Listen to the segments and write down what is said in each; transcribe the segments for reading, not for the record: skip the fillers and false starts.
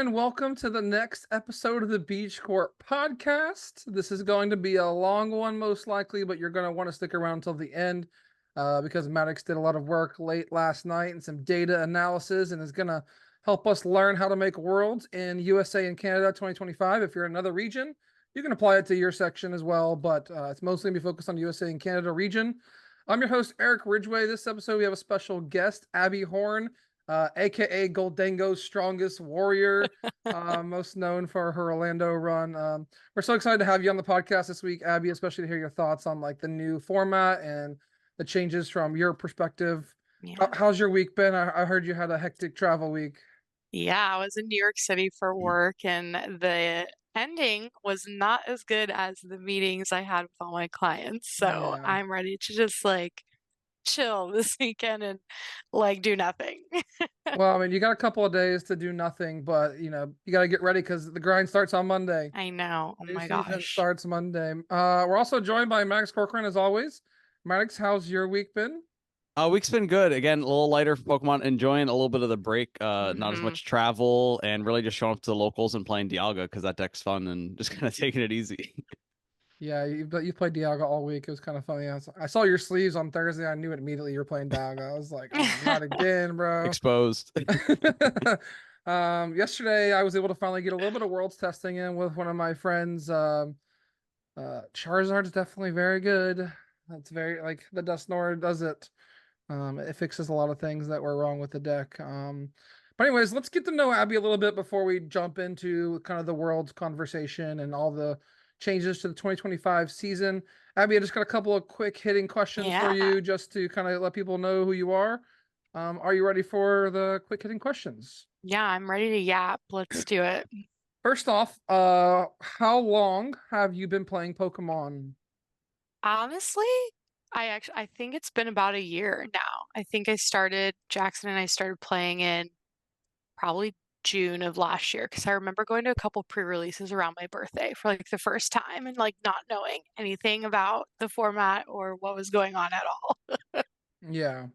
and welcome to the next episode of the Beach Court podcast. This is going to be a long one, most likely, but you're going to want to stick around until the end because Maddox did a lot of work late last night and some data analysis and is going to help us learn how to make worlds in USA and Canada 2025. If you're in another region, you can apply it to your section as well, but it's mostly going to be focused on USA and Canada region. I'm your host, Eric Ridgway. This episode, we have a special guest, Abby Horn. AKA Gholdengo's strongest warrior, most known for her Orlando run. We're so excited to have you on the podcast this week, Abby, especially to hear your thoughts on like the new format and the changes from your perspective. Yeah. How's your week been? I heard you had a hectic travel week. Yeah, I was in New York City for work, and the ending was not as good as the meetings I had with all my clients. So Yeah. I'm ready to just like chill this weekend and like do nothing. Well, I mean, you got a couple of days to do nothing, but you got to get ready because the grind starts on Monday. I know. Oh New my season gosh. starts Monday. We're also joined by Maddox Corcoran as always. Maddox, how's your week been? Week's been good. Again, a little lighter for Pokemon, enjoying a little bit of the break. Not as hmm much travel, and really just showing up to the locals and playing Dialga because that deck's fun and just kind of taking it easy. Yeah, you played Dialga all week. It was kind of funny. I saw your sleeves on Thursday. I knew it immediately you were playing Dialga. I was like, oh, not again, bro. Exposed. Yesterday I was able to finally get a little bit of worlds testing in with one of my friends. Charizard's definitely very good. That's very like the Dusknoir does it. It fixes a lot of things that were wrong with the deck. But anyways, let's get to know Abby a little bit before we jump into kind of the world's conversation and all the changes to the 2025 season. Abby, I just got a couple of quick hitting questions for Yeah. you just to kind of let people know who you are. Are you ready for the quick hitting questions? Yeah, I'm ready to yap. Let's do it. First off, how long have you been playing Pokemon? Honestly, I think it's been about a year now. I think Jackson and I started playing in probably June of last year because I remember going to a couple pre-releases around my birthday for like the first time and like not knowing anything about the format or what was going on at all. Yeah.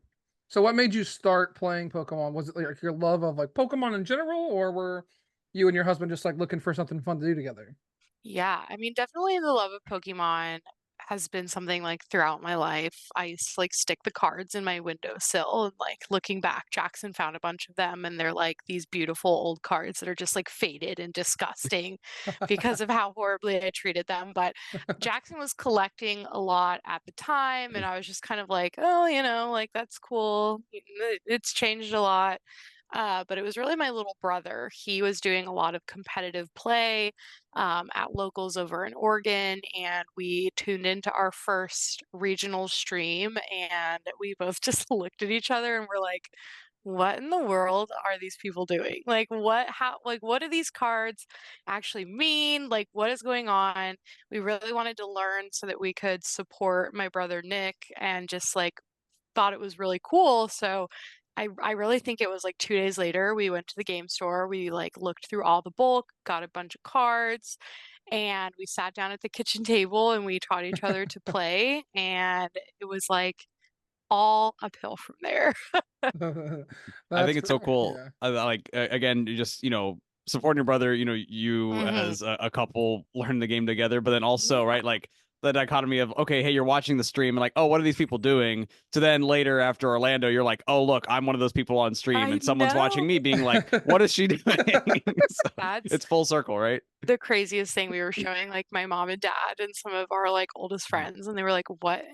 So what made you start playing Pokemon? Was it like your love of like Pokemon in general, or were you and your husband just like looking for something fun to do together? Yeah, I mean, definitely the love of Pokemon has been something like throughout my life. I used to like stick the cards in my windowsill and like looking back, Jackson found a bunch of them and they're like these beautiful old cards that are just like faded and disgusting because of how horribly I treated them. But Jackson was collecting a lot at the time and I was just kind of like, oh, like that's cool. It's changed a lot. But it was really my little brother. He was doing a lot of competitive play at locals over in Oregon, and we tuned into our first regional stream, and we both just looked at each other and were like, what in the world are these people doing? What do these cards actually mean? Like, what is going on? We really wanted to learn so that we could support my brother Nick and just like thought it was really cool. So I really think it was like 2 days later, we went to the game store. We like looked through all the bulk, got a bunch of cards, and we sat down at the kitchen table and we taught each other to play. And it was like all uphill from there. I That's think it's so cool. yeah. Like again, you just supporting your brother. You hmm as a couple learn the game together, but then also Yeah. right like the dichotomy of okay, hey, you're watching the stream and like, oh, what are these people doing? To then later after Orlando, you're like, oh, look, I'm one of those people on stream, I and someone's know. watching me, being like, what is she doing? So That's it's full circle, right? the craziest thing we were showing like my mom and dad and some of our like oldest friends and they were like what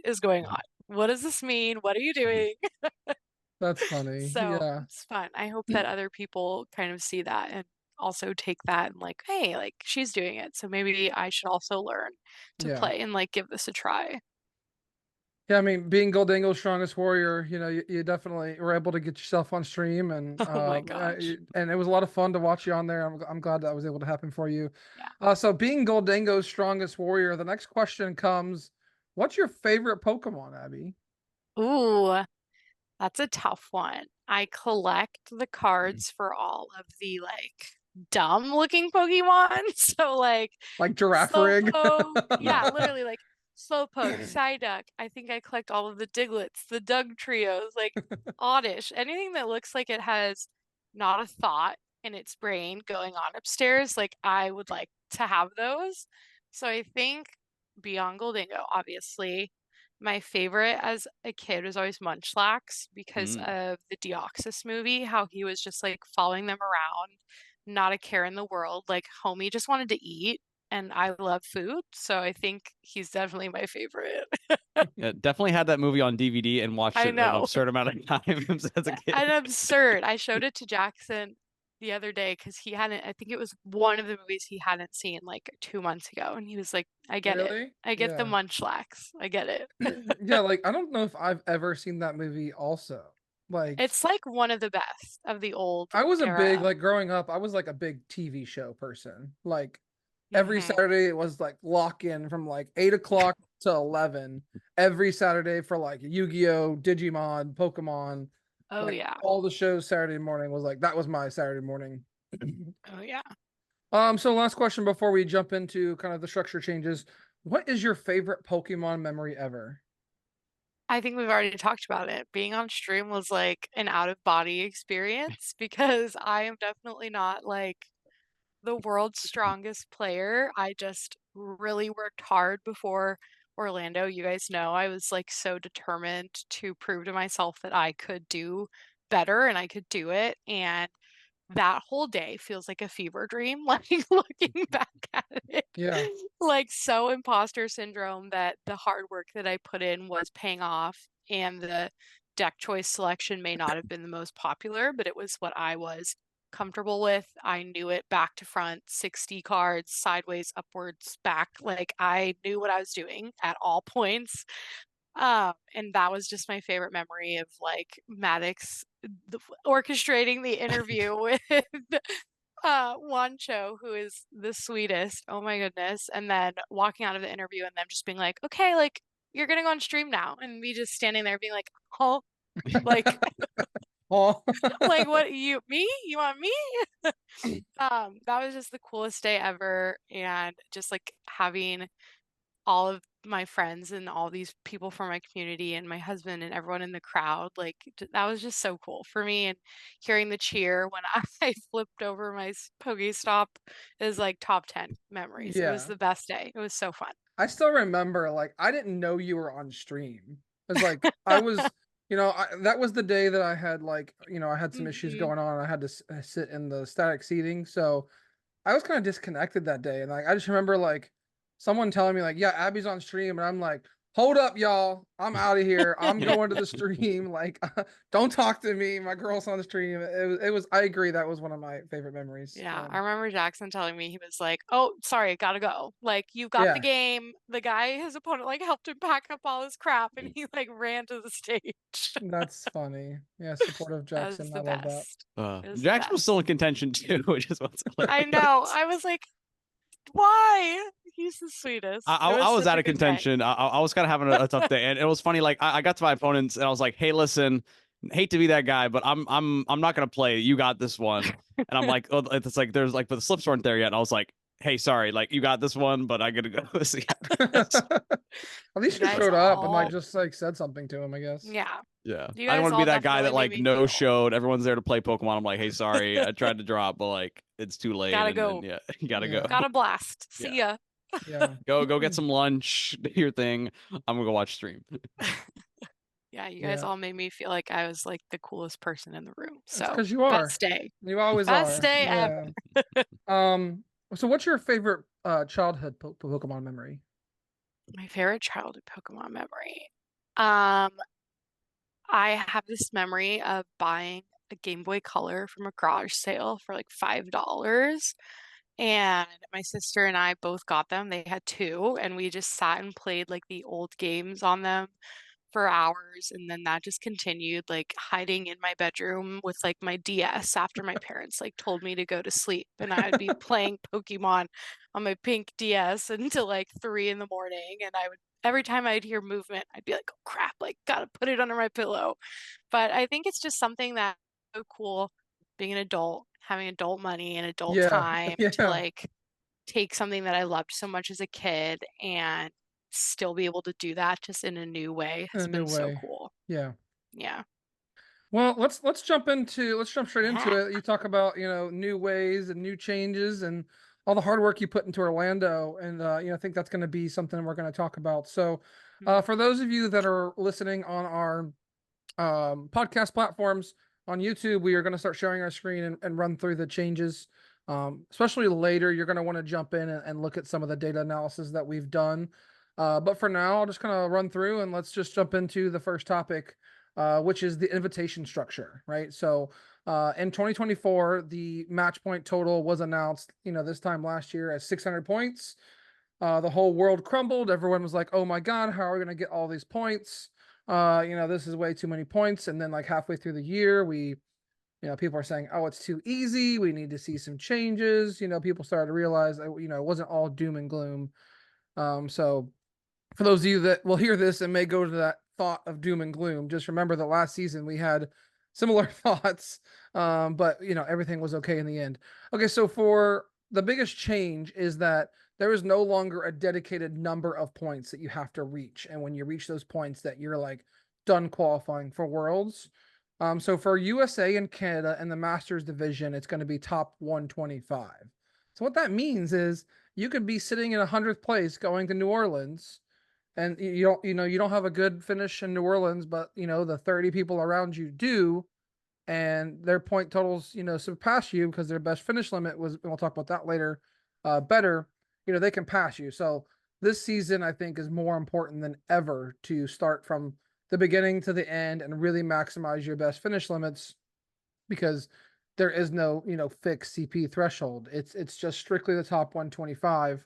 is going on, what does this mean, what are you doing? That's funny. So Yeah. it's fun. I hope that other people kind of see that and also take that and like, hey, like she's doing it, so maybe I should also learn to Yeah. play and like give this a try. Yeah, I mean, being Gholdengo's strongest warrior, you definitely were able to get yourself on stream, and Oh my gosh. and it was a lot of fun to watch you on there. I'm glad that was able to happen for you. Yeah. So being Gholdengo's strongest warrior, the next question comes: what's your favorite Pokemon, Abby? Ooh, that's a tough one. I collect the cards for all of the like dumb looking Pokemon. So like Like Giraffe Rig? Slowpoke, yeah, literally like Slowpoke, Psyduck. I think I collect all of the Diglets, the Doug trios, like Oddish, anything that looks like it has not a thought in its brain going on upstairs. Like I would like to have those. So I think beyond Gholdengo, obviously, my favorite as a kid was always Munchlax because of the Deoxys movie, how he was just like following them around, not a care in the world. Like homie just wanted to eat, and I love food, so I think he's definitely my favorite. Yeah, definitely had that movie on DVD and watched I it an know. absurd amount of times as a kid. And absurd. I showed it to Jackson the other day because he hadn't, I think it was one of the movies he hadn't seen like 2 months ago. And he was like, I get it. Really? I get the Yeah. Munchlax. I get it. Yeah, like I don't know if I've ever seen that movie also. Like It's like one of the best of the old I was a big, era. like growing up, I was like a big TV show person. Like every Mhm. Saturday it was like lock in from like 8 o'clock to 11 every Saturday for like Yu-Gi-Oh, Digimon, Pokemon. Oh, Like yeah. all the shows Saturday morning was like that was my Saturday morning. Oh, yeah. So last question before we jump into kind of the structure changes. What is your favorite Pokemon memory ever? I think we've already talked about it. Being on stream was like an out of body experience because I am definitely not like the world's strongest player. I just really worked hard before Orlando. You guys know I was like so determined to prove to myself that I could do better and I could do it. And that whole day feels like a fever dream, like looking back at it. Yeah. Like so imposter syndrome that the hard work that I put in was paying off and the deck choice selection may not have been the most popular, but it was what I was comfortable with. I knew it back to front, 60 cards, sideways, upwards, back. Like I knew what I was doing at all points. And that was just my favorite memory of like Maddox orchestrating the interview with Wancho, who is the sweetest. Oh my goodness. And then walking out of the interview and them just being like, okay, like you're getting on stream now. And me just standing there being like, oh, like Oh. like what you me? You want me? That was just the coolest day ever. And just like having all of my friends and all these people from my community and my husband and everyone in the crowd. Like that was just so cool for me. And hearing the cheer when I flipped over my Pokestop is like top 10 memories. It was Yeah. the best day. It was so fun. I still remember, like, I didn't know you were on stream. It's like I was, that was the day that I had like, I had some issues Mhm. going on. I had to sit in the static seating, so I was kind of disconnected that day, and like I just remember like someone telling me like, "Yeah, Abby's on stream," and I'm like, "Hold up, y'all! I'm out of here. I'm going to the stream. Like, don't talk to me. My girl's on the stream." It was. I agree. That was one of my favorite memories. Yeah, I remember Jackson telling me he was like, "Oh, sorry, gotta go. Like, you got the Yeah, game." The guy, his opponent, like helped him pack up all his crap, and he like ran to the stage. that's funny. Yeah, supportive That was Jackson. I the love that. best. It was the Jackson was best. still in contention too, which is what's I hilarious. know. I was like, why? He's the sweetest. I, It I was was such out a of good day. contention. I was kind of having a tough day, and it was funny. Like I got to my opponents, and I was like, "Hey, listen, hate to be that guy, but I'm not gonna play. You got this one." And I'm like, "Oh, it's like there's like, but the slips weren't there yet." And I was like, "Hey, sorry, like you got this one, but I gotta go see." At least You you guys showed up and like all, just like said something to him, I guess. yeah. Yeah, You I didn't guys want to be all that guy definitely that made like me no feel showed. Everyone's there to play Pokemon. I'm like, "Hey, sorry, I tried to drop, but like it's too late." gotta And then go. yeah, you gotta go. Yeah. Got a blast. Yeah, See ya. Yeah. go get some lunch, do your thing. I'm gonna go watch stream. Yeah, you guys Yeah. all made me feel like I was like the coolest person in the room. It's So, because you are. best day. You always Best are. day ever. Yeah. So what's your favorite childhood Pokemon memory? My favorite childhood Pokemon memory. Um, I have this memory of buying a Game Boy Color from a garage sale for like $5. And my sister and I both got them. They had two, and we just sat and played like the old games on them for hours. And then that just continued, like hiding in my bedroom with like my DS after my parents like told me to go to sleep. And I'd be playing Pokemon on my pink DS until like 3 in the morning. And I would, every time I'd hear movement, I'd be like, oh crap, like gotta put it under my pillow. But I think it's just something that's so cool being an adult, having adult money and adult Yeah. time to Yeah. like take something that I loved so much as a kid and still be able to do that just in a new way In has a new been so way. cool. Yeah. Yeah. Well, let's jump straight into Yeah. it. You talk about, new ways and new changes and all the hard work you put into Orlando, and I think that's going to be something we're going to talk about. So, Mhm. for those of you that are listening on our podcast platforms on YouTube, we are going to start sharing our screen and run through the changes. Especially later, you're going to want to jump in and look at some of the data analysis that we've done. But for now, I'll just kind of run through and let's just jump into the first topic, which is the invitation structure, right? So in 2024, the match point total was announced, this time last year as 600 points. The whole world crumbled. Everyone was like, "Oh my God, how are we going to get all these points? This is way too many points." And then, like halfway through the year, people are saying, "Oh, it's too easy. We need to see some changes." People started to realize that it wasn't all doom and gloom. So for those of you that will hear this and may go to that thought of doom and gloom, just remember that last season we had similar thoughts, but everything was okay in the end. Okay, so for the biggest change is that there is no longer a dedicated number of points that you have to reach, and when you reach those points, that you're like done qualifying for Worlds. So for USA and Canada and the Masters division, it's going to be top 125. So what that means is you could be sitting in 100th place going to New Orleans, and you don't have a good finish in New Orleans, but the 30 people around you do, and their point totals surpass you because their best finish limit was, and we'll talk about that later, better. They can pass you. So this season I think is more important than ever to start from the beginning to the end and really maximize your best finish limits, because there is no fixed CP threshold. It's just strictly the top 125.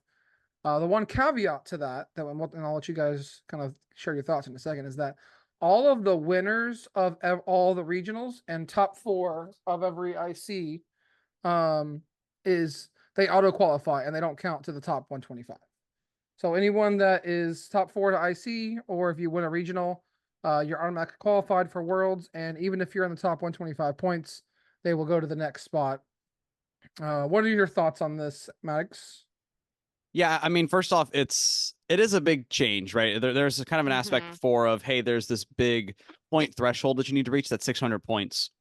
The one caveat to that, and I'll let you guys kind of share your thoughts in a second, is that all of the winners of all the regionals and top four of every IC, um, is they auto qualify and they don't count to the top 125. So anyone that is top four to IC, or if you win a regional, you're automatically qualified for Worlds. And even if you're in the top 125 points, they will go to the next spot. What are your thoughts on this, Maddox? Yeah, I mean, first off, it is a big change, right? There's kind of an aspect Mhm. before of, hey, there's this big point threshold that you need to reach, that's 600 points.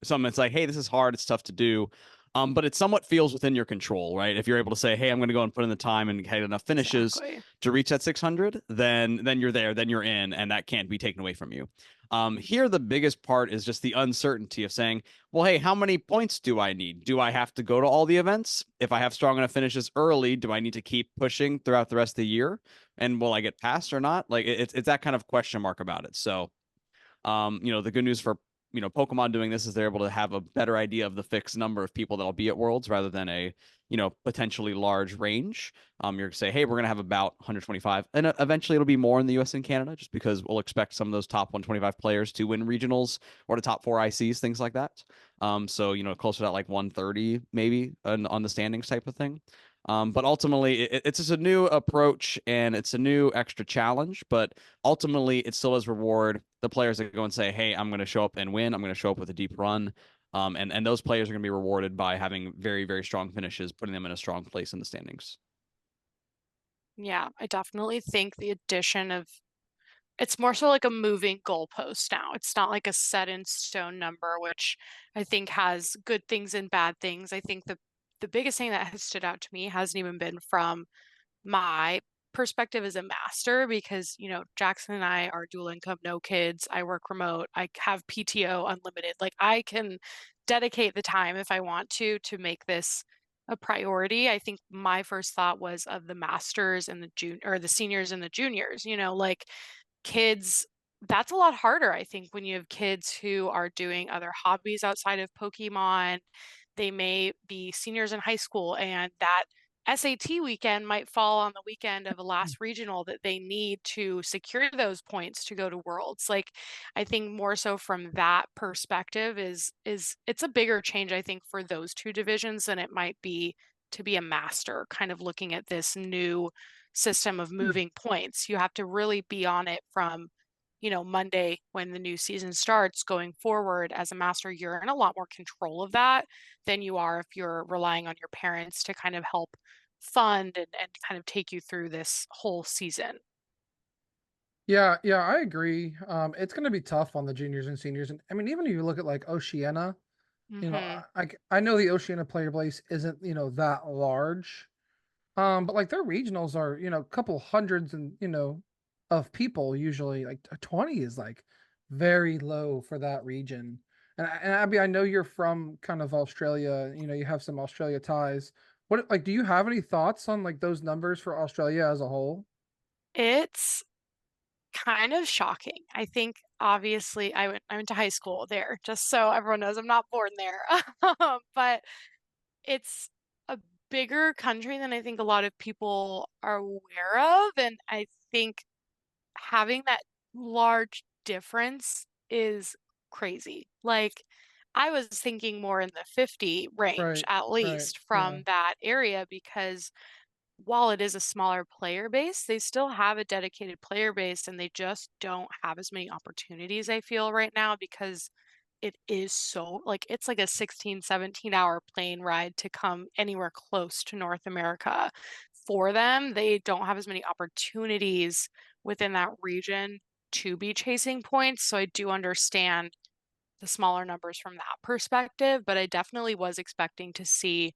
Some it's like, hey, this is hard, it's tough to do. But it somewhat feels within your control, right? If you're able to say, hey, I'm going to go and put in the time and get enough finishes Exactly. to reach that 600, then you're there, then you're in, and that can't be taken away from you. Here, the biggest part is just the uncertainty of saying, well, hey, how many points do I need? Do I have to go to all the events? If I have strong enough finishes early, do I need to keep pushing throughout the rest of the year? And will I get passed or not? Like it's that kind of question mark about it. So the good news for Pokemon doing this is they're able to have a better idea of the fixed number of people that'll be at Worlds rather than a potentially large range. You're gonna say, hey, we're gonna have about 125, and eventually it'll be more in the U.S. and Canada, just because we'll expect some of those top 125 players to win regionals or the top four ICs, things like that. So closer to that like 130 maybe on the standings type of thing. But ultimately, it's just a new approach and it's a new extra challenge. But ultimately, it still does reward the players that go and say, "Hey, I'm going to show up and win. I'm going to show up with a deep run." And those players are going to be rewarded by having very, very strong finishes, putting them in a strong place in the standings. Yeah, I definitely think the addition of it's more so like a moving goalpost now. It's not like a set in stone number, which I think has good things and bad things. I think the biggest thing that has stood out to me hasn't even been from my perspective as a master, because Jackson and I are dual income, no kids, I work remote, I have PTO unlimited. Like I can dedicate the time if I want to make this a priority. I think my first thought was of the masters and the or the seniors and the juniors, like kids, that's a lot harder, I think, when you have kids who are doing other hobbies outside of Pokemon. They may be seniors in high school, and that SAT weekend might fall on the weekend of a last regional that they need to secure those points to go to Worlds. Like, I think more so from that perspective is it's a bigger change, I think, for those two divisions than it might be to be a master, kind of looking at this new system of moving points. You have to really be on it from Monday when the new season starts going forward. As a master, you're in a lot more control of that than you are if you're relying on your parents to kind of help fund and kind of take you through this whole season. Yeah, I agree. It's going to be tough on the juniors and seniors, and I mean, even if you look at like Oceania, Hmm. I know the Oceania player base isn't that large, but like their regionals are a couple hundreds and of people usually. Like 20 is like very low for that region. And Abby, I know you're from kind of Australia. You have some Australia ties. What like do you have any thoughts on like those numbers for Australia as a whole? It's kind of shocking. I think obviously I went to high school there, just so everyone knows I'm not born there. But it's a bigger country than I think a lot of people are aware of, and I think having that large difference is crazy. Like, I was thinking more in the 50 range Right, at right, least yeah, from that area because while it is a smaller player base, they still have a dedicated player base and they just don't have as many opportunities, I feel, right now because it is so like it's like a 16, 17-hour plane ride to come anywhere close to North America. For them, they don't have as many opportunities within that region to be chasing points. So I do understand the smaller numbers from that perspective, but I definitely was expecting to see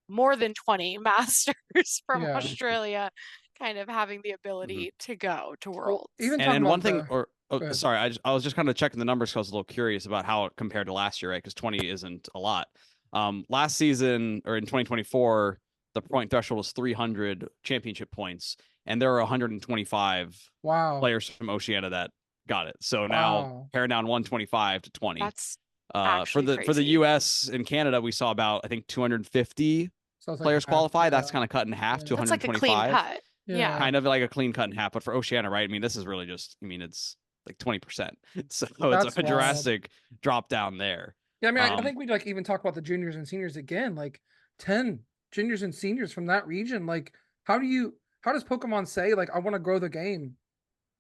more than 20 masters from yeah. Australia kind of having the Mhm. ability to go to Well, Worlds. even And talking and one about thing, the or oh, go ahead. sorry, I was just kind of checking the numbers because I was a little curious about how it compared to last year, right? Because 20 isn't a lot. Last season or in 2024, the point threshold was 300 championship points, and there are 125 Wow, players from Oceania that got it. So now wow. pare down 125 to 20. That's For actually the crazy. U.S. and Canada, we saw about I think 250 So it's like players half. qualify. That's Yeah, kind of cut in half to yeah, That's like a clean 125, cut. Yeah. yeah, kind of like a clean cut in half. But for Oceania, right? I mean, this is really just, I mean, it's like 20%. So it's that's a wild. drastic drop down there. Yeah, I mean, I Um, think we'd like even talk about the juniors and seniors again, like 10 juniors and seniors from that region. Like, how does Pokemon say, like, I want to grow the game?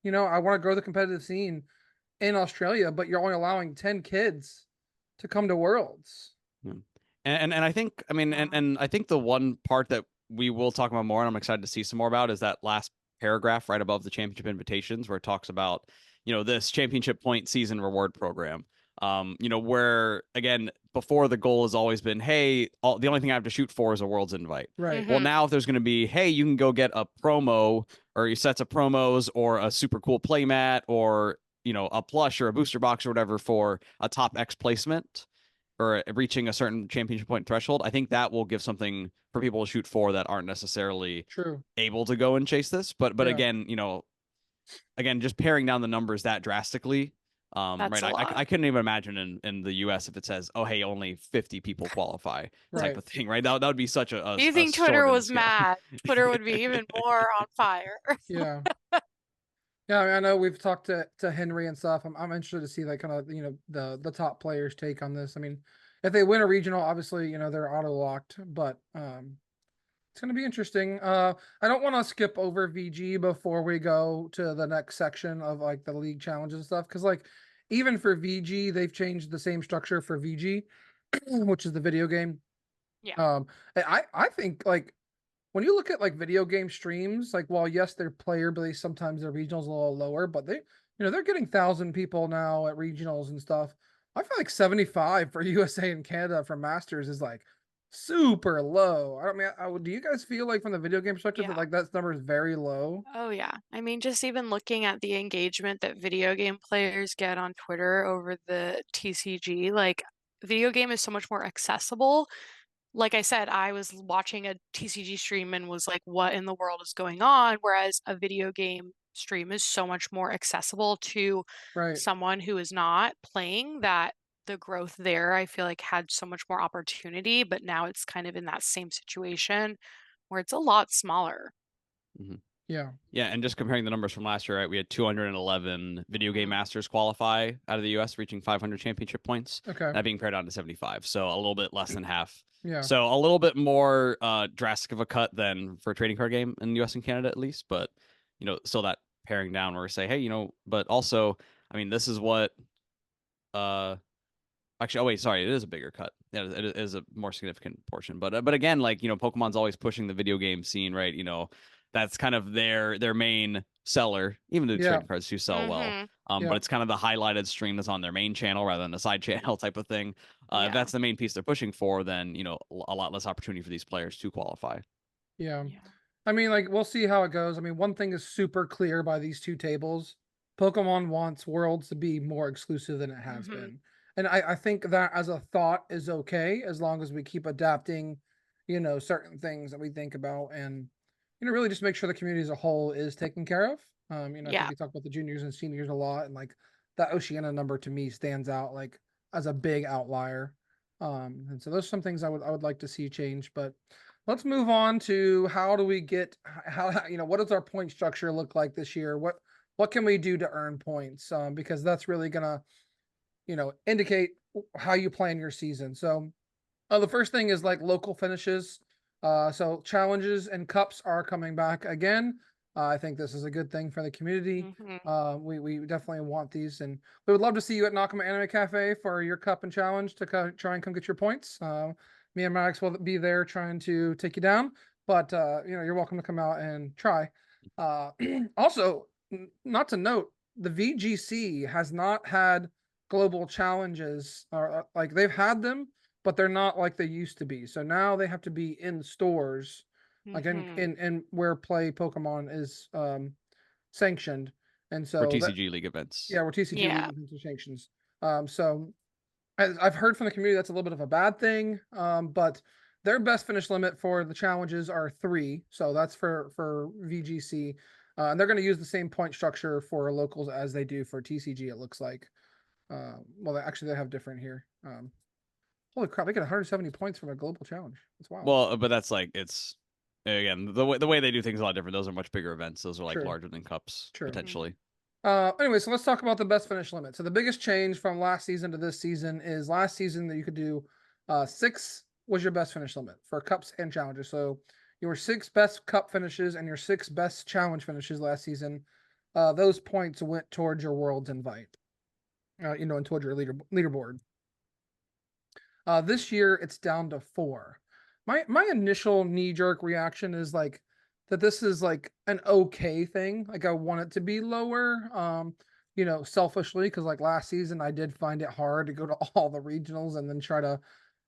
I want to grow the competitive scene in Australia, but you're only allowing 10 kids to come to Worlds. yeah. And I think, I mean, and I think the one part that we will talk about more, and I'm excited to see some more about, is that last paragraph right above the championship invitations, where it talks about, this championship point season reward program. Where again, before the goal has always been, hey, the only thing I have to shoot for is a Worlds invite. Right. Well, Hmm. now if there's going to be, hey, you can go get a promo or your sets of promos or a super cool playmat or a plush or a booster box or whatever for a top X placement or reaching a certain championship point threshold, I think that will give something for people to shoot for that aren't necessarily True. able to go and chase this. But Yeah. again, just paring down the numbers that drastically, That's right? a I lot. couldn't even imagine in the U.S. if it says, oh hey, only 50 people qualify type Right. of thing, right? That would be such Do you a think Twitter sword in the was scale. mad? Twitter would be even more on fire. Yeah. Yeah, I mean, I know we've talked to Henry and stuff. I'm interested to see like kind of the top players take on this. I mean, if they win a regional, obviously they're auto locked, but it's going to be interesting. I don't want to skip over VG before we go to the next section of like the league challenges and stuff because like even for VG they've changed the same structure for VG, which is the video game. Yeah. I think like when you look at like video game streams, like while yes, their player base sometimes their regionals a little lower, but they're getting 1,000 people now at regionals and stuff. I feel like 75 for USA and Canada for Masters is like super low. I don't mean, do you guys feel like from the video game perspective that Yeah. like that number is very low? Oh, yeah. I mean, just even looking at the engagement that video game players get on Twitter over the TCG, like, video game is so much more accessible. Like I said, I was watching a TCG stream and was like, what in the world is going on? Whereas a video game stream is so much more accessible to Right. someone who is not playing that the growth there, I feel like had so much more opportunity, but now it's kind of in that same situation where it's a lot smaller. Mhm. Yeah. Yeah, and just comparing the numbers from last year, right? We had 211 video game Mm, masters qualify out of the US, reaching 500 championship points. Okay. That being pared down to 75, so a little bit less than half. Yeah. So a little bit more drastic of a cut than for a trading card game in the US and Canada at least, but still that paring down where we say, hey, but also, I mean, this is what actually, oh wait, sorry, it is a bigger cut. Yeah, it is a more significant portion. But again, like Pokemon's always pushing the video game scene, right? that's kind of their main seller. Even the Yeah. trading cards do sell well. Mhm. But Yeah. it's kind of the highlighted stream that's on their main channel rather than a side channel type of thing. If Yeah. that's the main piece they're pushing for, then a lot less opportunity for these players to qualify. Yeah. Yeah. I mean, like, we'll see how it goes. I mean, one thing is super clear by these two tables. Pokemon wants Worlds to be more exclusive than it has Mhm. been. And I think that as a thought is okay as long as we keep adapting, certain things that we think about and, really just make sure the community as a whole is taken care of. I think Yeah. you talk about the juniors and seniors a lot, and like that Oceania number to me stands out like as a big outlier. And so those are some things I would like to see change, but let's move on to how do we get what does our point structure look like this year? What can we do to earn points? Because that's really gonna indicate how you plan your season. So the first thing is like local finishes. So challenges and cups are coming back again. I think this is a good thing for the community. Mhm. We definitely want these, and we would love to see you at Nakama Anime Cafe for your cup and challenge to try and come get your points. Me and Max will be there trying to take you down, but you're welcome to come out and try. Also, not to note, the VGC has not had global challenges, or like they've had them, but they're not like they used to be. So now they have to be in stores, like in Mhm. in where play Pokemon is sanctioned, and For so that TCG League events. yeah, where TCG Yeah. League into sanctions. So I've heard from the community that's a little bit of a bad thing, but their best finish limit for the challenges are 3, so that's for VGC, and they're going to use the same point structure for locals as they do for TCG. It looks like. Well, they have different here. Holy crap! They get 170 points from a global challenge. That's wild. Well, but that's like it's again the way they do things is a lot different. Those are much bigger events. Those are like True. larger than cups True. potentially. Anyway, so let's talk about the best finish limit. So the biggest change from last season to this season is last season that you could do 6 was your best finish limit for cups and challenges. So your 6 best cup finishes and your 6 best challenge finishes last season, those points went towards your world's invite, and towards your leaderboard. This year it's down to 4. My initial knee jerk reaction is like that this is like an okay thing. Like I want it to be lower. Selfishly, because like last season I did find it hard to go to all the regionals and then try to,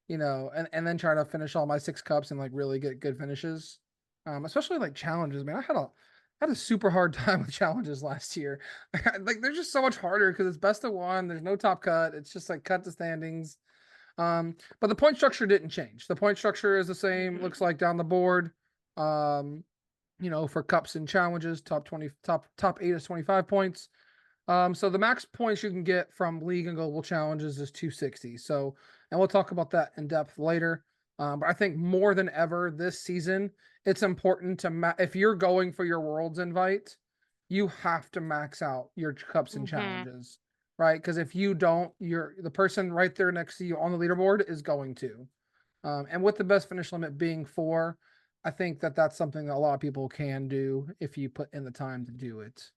and then try to finish all my 6 cups and like really get good finishes. Especially like challenges, man. I had a super hard time with challenges last year. Like they're just so much harder because it's best of one. There's no top cut. It's just like cut to standings. But the point structure didn't change. The point structure is the same, looks Mhm. like down the board. Um, for cups and challenges, top 8 is 25 points. So the max points you can get from league and global challenges is 260. So, and we'll talk about that in depth later. But I think more than ever this season, it's important to if you're going for your world's invite, you have to max out your cups and Mhm. challenges, right? Because if you don't, you're the person right there next to you on the leaderboard is going to. And with the best finish limit being 4, I think that that's something that a lot of people can do if you put in the time to do it.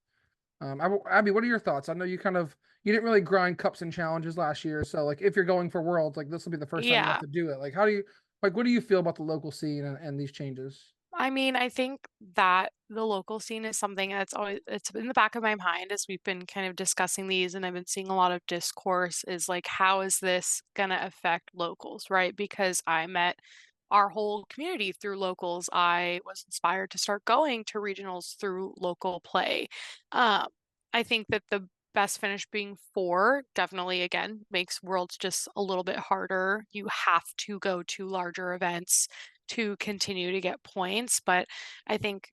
Abby, what are your thoughts? I know you didn't really grind cups and challenges last year, so like if you're going for worlds, like this will be the first time you have Yeah. to do it. Like, how do you what do you feel about the local scene and these changes? I mean, I think that the local scene is something that's always it's in the back of my mind as we've been kind of discussing these and I've been seeing a lot of discourse is like how is this going to affect locals, right? Because I met our whole community through locals. I was inspired to start going to regionals through local play. Um, I think that the best finish being 4 definitely again makes worlds just a little bit harder. You have to go to larger events to continue to get points. But I think,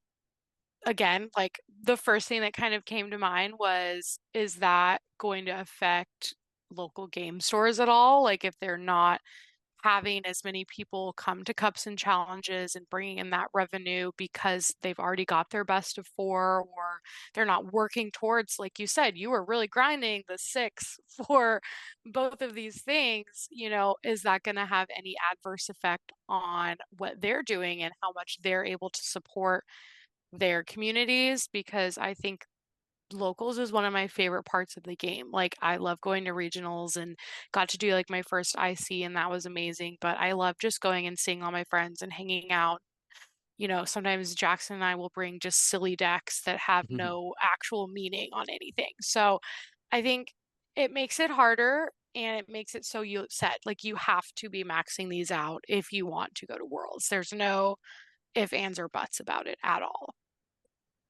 again, like the first thing that kind of came to mind was, is that going to affect local game stores at all? Like if they're not having as many people come to cups and challenges and bringing in that revenue because they've already got their best of 4 or they're not working towards like you said you were really grinding the 6 for both of these things, is that going to have any adverse effect on what they're doing and how much they're able to support their communities? Because I think locals is one of my favorite parts of the game. Like I love going to regionals and got to do like my first IC and that was amazing, but I love just going and seeing all my friends and hanging out sometimes Jackson and I will bring just silly decks that have no actual meaning on anything. So I think it makes it harder and it makes it so you set like you have to be maxing these out if you want to go to Worlds. There's no if, ands, or buts about it at all.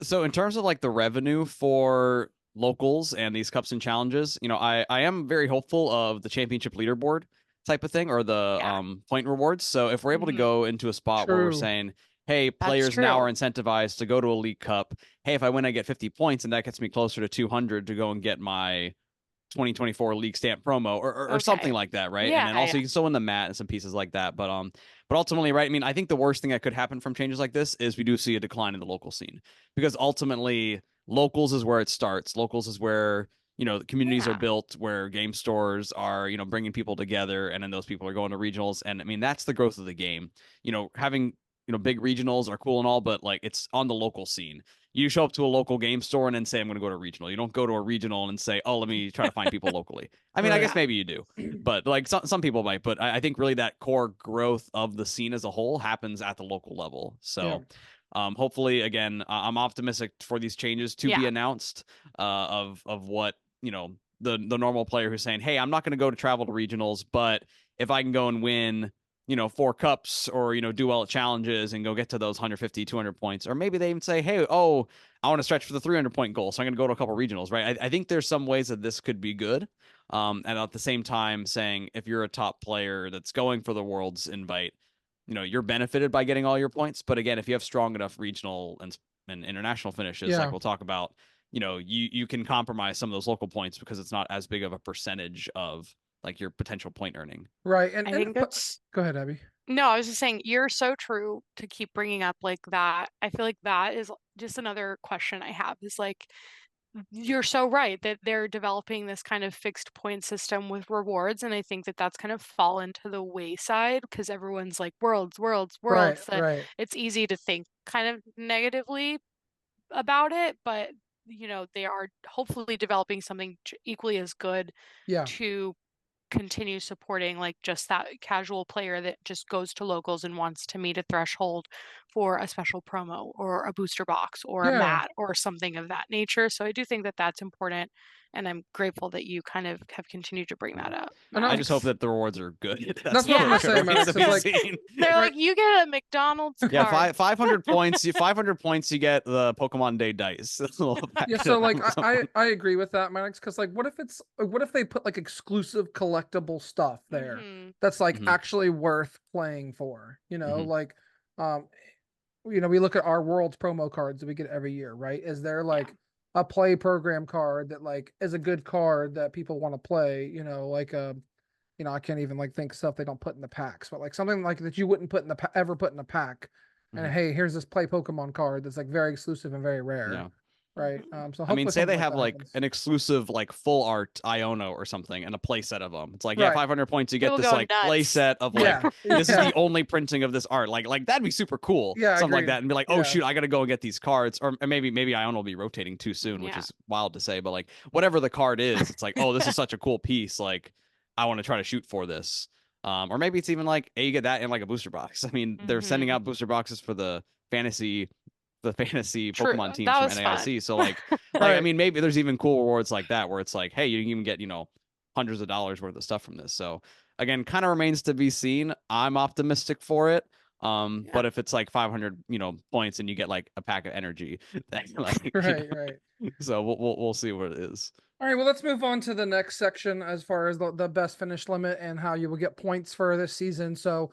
So in terms of like the revenue for locals and these cups and challenges, I am very hopeful of the championship leaderboard type of thing, or the Yeah. point rewards. So if we're able to go into a spot where we're True. saying, hey, That's players now true. are incentivized to go to a league cup. Hey, if I win, I get 50 points, and that gets me closer to 200 to go and get my 2024 league stamp promo, or something Okay. like that, right? And Yeah, then also yeah. you can still win the mat and some pieces like that. But ultimately, right? I mean, I think the worst thing that could happen from changes like this is we do see a decline in the local scene, because ultimately locals is where it starts. Locals is where the communities are Yeah. built, where game stores are bringing people together, and then those people are going to regionals. And I mean, that's the growth of the game. Having big regionals are cool and all, but like it's on the local scene. You show up to a local game store and then say, I'm going to go to a regional. You don't go to a regional and say, oh, let me try to find people locally. I mean, I Right. guess maybe you do, but like some people might. But I think really that core growth of the scene as a whole happens at the local level. Yeah. So hopefully, again, I'm optimistic for these changes to be Yeah. announced, of what, the normal player who's saying, hey, I'm not going to go to travel to regionals, but if I can go and win 4 cups, or do well at challenges and go get to those 150 200 points, or maybe they even say, hey, oh, I want to stretch for the 300-point goal, so I'm going to go to a couple regionals, right? I think there's some ways that this could be good, and at the same time saying, if you're a top player that's going for the World's invite, you're benefited by getting all your points. But again, if you have strong enough regional and international finishes, like Yeah. we'll talk about, you can compromise some of those local points because it's not as big of a percentage of like your potential point earning. Right. I think that's Go ahead, Abby. no, I was just saying you're so true to keep bringing up like that. I feel like that is just another question I have is like you're so right that they're developing this kind of fixed point system with rewards, and I think that that's kind of fallen to the wayside because everyone's like worlds, worlds, Right. worlds, that Right. it's easy to think kind of negatively about it, but they are hopefully developing something equally as good Yeah. to continue supporting like just that casual player that just goes to locals and wants to meet a threshold for a special promo or a booster box or a Yeah. mat or something of that nature. So I do think that that's important, and I'm grateful that you kind of have continued to bring that up, And I just hope Maddox. that the rewards are good. that's what I was Yeah, gonna say, remains Maddox. to Is be like, seen. they're right. like, you get a McDonald's Yeah, card. 500 points. 500 points, you get the Pokemon Day dice. A little Yeah, packet so of like them. I agree with that, Maddox, because like what if they put like exclusive collectible stuff there Mm-hmm. that's like Mhm, actually worth playing for, mhm, like um we look at our world's promo cards that we get every year, right? Is there Yeah. like a play program card that like is a good card that people want to play, like I can't even like think stuff they don't put in the packs, but like something like that you wouldn't put in the ever put in a pack. And mhm. hey, here's this play Pokemon card that's like very exclusive and very rare, Yeah. right? Mm-hmm. So I mean, hopefully say something they like have that like happens. an exclusive like full art Iono or something and a play set of them. It's like, yeah, Right. 500 points, you get People this go like play nuts. set of like, Yeah. this is Yeah. the only printing of this art. Like that'd be super cool. Yeah. Something like Agreed. that, and be like, oh Yeah. shoot, I gotta go and get these cards. Or maybe Iono will be rotating too soon, which Yeah. is wild to say, but like whatever the card is, it's like, oh, this is such a cool piece. Like, I want to try to shoot for this. Or maybe it's even like, hey, you get that in like a booster box. I mean, they're sending Mm-hmm. out booster boxes for the fantasy True. Pokemon teams That from was fun. NAIC. So like I Right. mean, maybe there's even cool rewards like that where it's like, hey, you can even get hundreds of dollars worth of stuff from this. So again, kind of remains to be seen. I'm optimistic for it. Yeah. But if it's like 500 points and you get like a pack of energy, then like Right. Right. so we'll see what it is. All right, well, let's move on to the next section as far as the best finish limit and how you will get points for this season. So,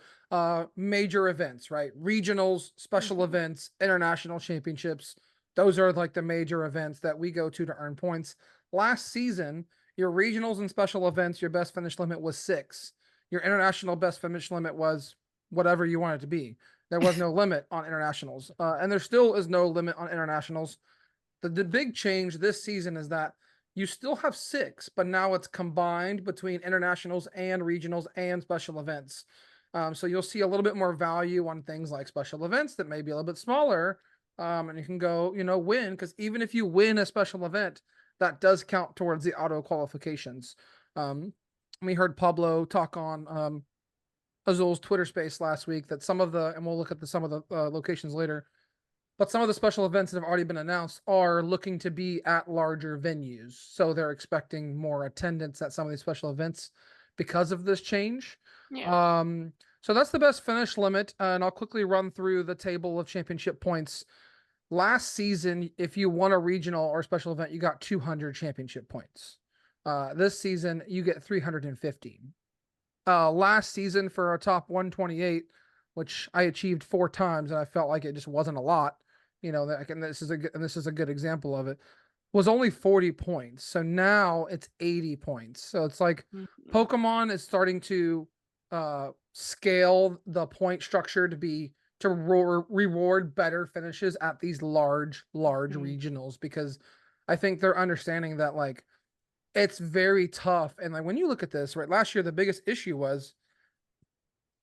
major events, right? Regionals, special Mm-hmm. events, international championships. Those are like the major events that we go to earn points. Last season, your regionals and special events, your best finish limit was 6. Your international best finish limit was whatever you want it to be. There was no limit on internationals, and there still is no limit on internationals. The big change this season is that you still have 6, but now it's combined between internationals and regionals and special events. So you'll see a little bit more value on things like special events that may be a little bit smaller. And you can go, win, because even if you win a special event, that does count towards the auto qualifications. We heard Pablo talk on Azul's Twitter space last week that some of the, and we'll look at some of the locations later, but some of the special events that have already been announced are looking to be at larger venues. So they're expecting more attendance at some of these special events because of this change. Yeah. So that's the best finish limit. And I'll quickly run through the table of championship points. Last season, if you won a regional or special event, you got 200 championship points. This season, you get 350. Last season for a top 128, which I achieved 4 times, and I felt like it just wasn't a lot. You know, and this is a good example of it. Was only 40 points, so now it's 80 points. So it's like Pokemon is starting to scale the point structure to reward better finishes at these large regionals, because I think they're understanding that like it's very tough. And like when you look at this, right, last year the biggest issue was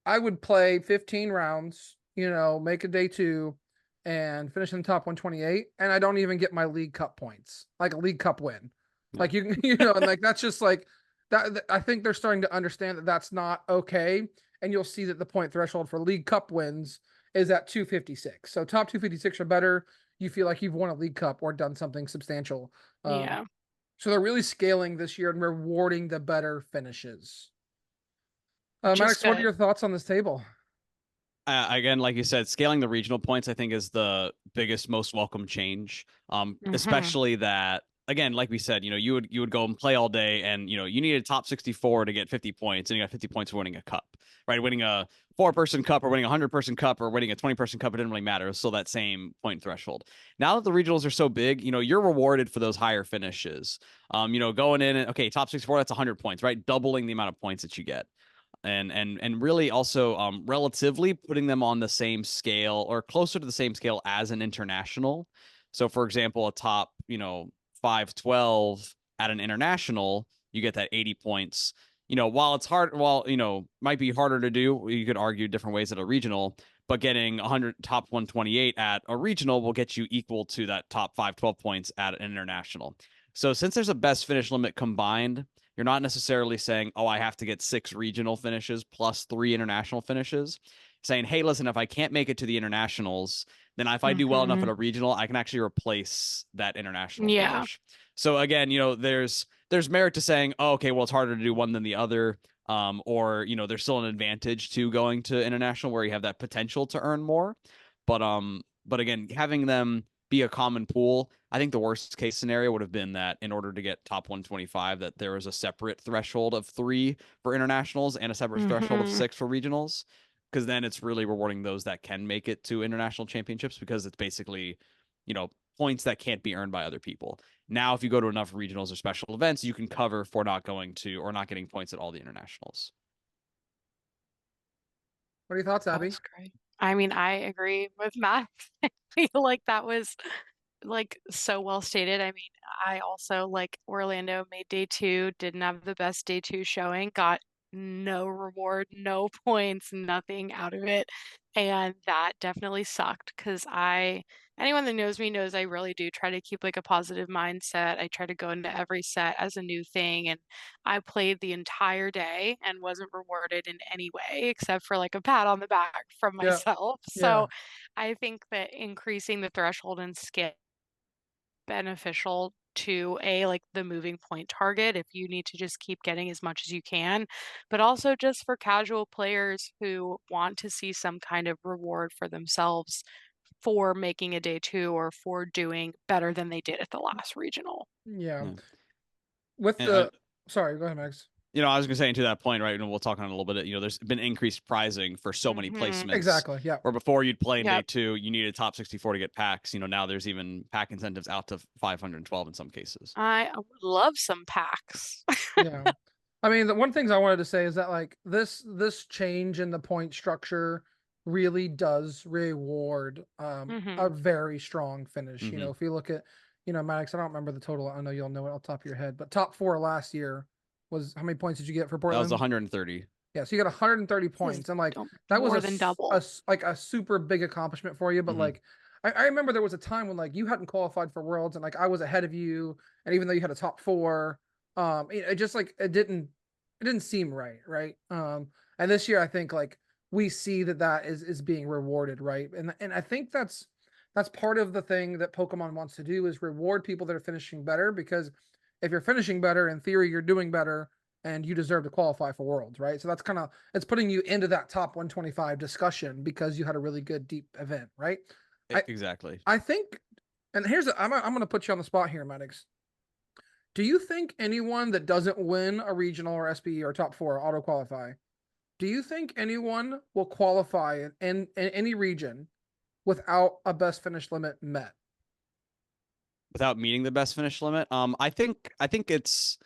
I would play 15 rounds, you know, make a day 2 and finish in the top 128, and I don't even get my League Cup points, like a League Cup win. Like you know, and like that's just like that. I think they're starting to understand that that's not okay, and you'll see that the point threshold for League Cup wins is at 256. So top 256 or better, you feel like you've won a League Cup or done something substantial. Yeah. So they're really scaling this year and rewarding the better finishes. Maddox, what are your thoughts on this table? Again, like you said, scaling the regional points, I think, is the biggest, most welcome change. Especially that, again, like we said, you know, you would go and play all day, and you know, you needed top 64 to get 50 points, and you got 50 points for winning a cup, right? Winning a 4-person cup or winning a 100-person cup or winning a 20-person cup, it didn't really matter. It was still that same point threshold. Now that the regionals are so big, you know, you're rewarded for those higher finishes. You know, going in and okay, top 64, that's 100 points, right? Doubling the amount of points that you get. And really also relatively putting them on the same scale or closer to the same scale as an international. So for example, a top, you know, 512 at an international, you get that 80 points. You know, while it's hard, while, you know, might be harder to do, you could argue different ways at a regional, but getting 100 top 128 at a regional will get you equal to that top 512 points at an international. So since there's a best finish limit combined, you're not necessarily saying, oh, I have to get 6 regional finishes plus 3 international finishes. Saying, hey, listen, if I can't make it to the internationals, then if I do well enough at a regional, I can actually replace that international finish. So again, you know, there's merit to saying, oh, okay, well, it's harder to do one than the other. Or, you know, there's still an advantage to going to international where you have that potential to earn more. But again, having them be a common pool, I think the worst case scenario would have been that in order to get top 125, that there was a separate threshold of 3 for internationals and a separate threshold of 6 for regionals, because then it's really rewarding those that can make it to international championships, because it's basically, you know, points that can't be earned by other people. Now, if you go to enough regionals or special events, you can cover for not going to or not getting points at all the internationals. What are your thoughts, Abby? That's great. I mean, I agree with Matt. I feel like that was like so well stated. I mean, I also like Orlando made day 2, didn't have the best day 2 showing, got no reward, no points, nothing out of it. And that definitely sucked because anyone that knows me knows I really do try to keep like a positive mindset. I try to go into every set as a new thing. And I played the entire day and wasn't rewarded in any way except for like a pat on the back from myself. So I think that increasing the threshold and scale beneficial to like the moving point target if you need to just keep getting as much as you can, but also just for casual players who want to see some kind of reward for themselves for making a day 2 or for doing better than they did at the last regional. With the sorry, go ahead, Max. You know, I was going to say, to that point, right, and we'll talk on it a little bit, you know, there's been increased pricing for so many placements. Exactly, yeah. Where before you'd play in day 2, you needed top 64 to get packs. You know, now there's even pack incentives out to 512 in some cases. I would love some packs. Yeah. I mean, the one things I wanted to say is that like this change in the point structure really does reward a very strong finish. You know, if you look at, you know, Maddox, I don't remember the total. I know you'll know it off the top of your head, but top 4 last year was, how many points did you get for Portland? That was 130. Yeah, so you got 130 points, and like that was more than double. like a super big accomplishment for you. But like, I remember there was a time when like you hadn't qualified for Worlds, and like I was ahead of you, and even though you had a top 4, it just like it didn't seem right. And this year, I think like we see that is being rewarded, right? And I think that's part of the thing that Pokemon wants to do is reward people that are finishing better, because if you're finishing better, in theory, you're doing better and you deserve to qualify for Worlds, right? So that's kind of, it's putting you into that top 125 discussion because you had a really good deep event, right? Exactly. I think, and I'm going to put you on the spot here, Maddox. Do you think anyone that doesn't win a regional or SPE or top 4 auto qualify, do you think anyone will qualify in any region without a best finish limit met? Without meeting the best finish limit, I think it's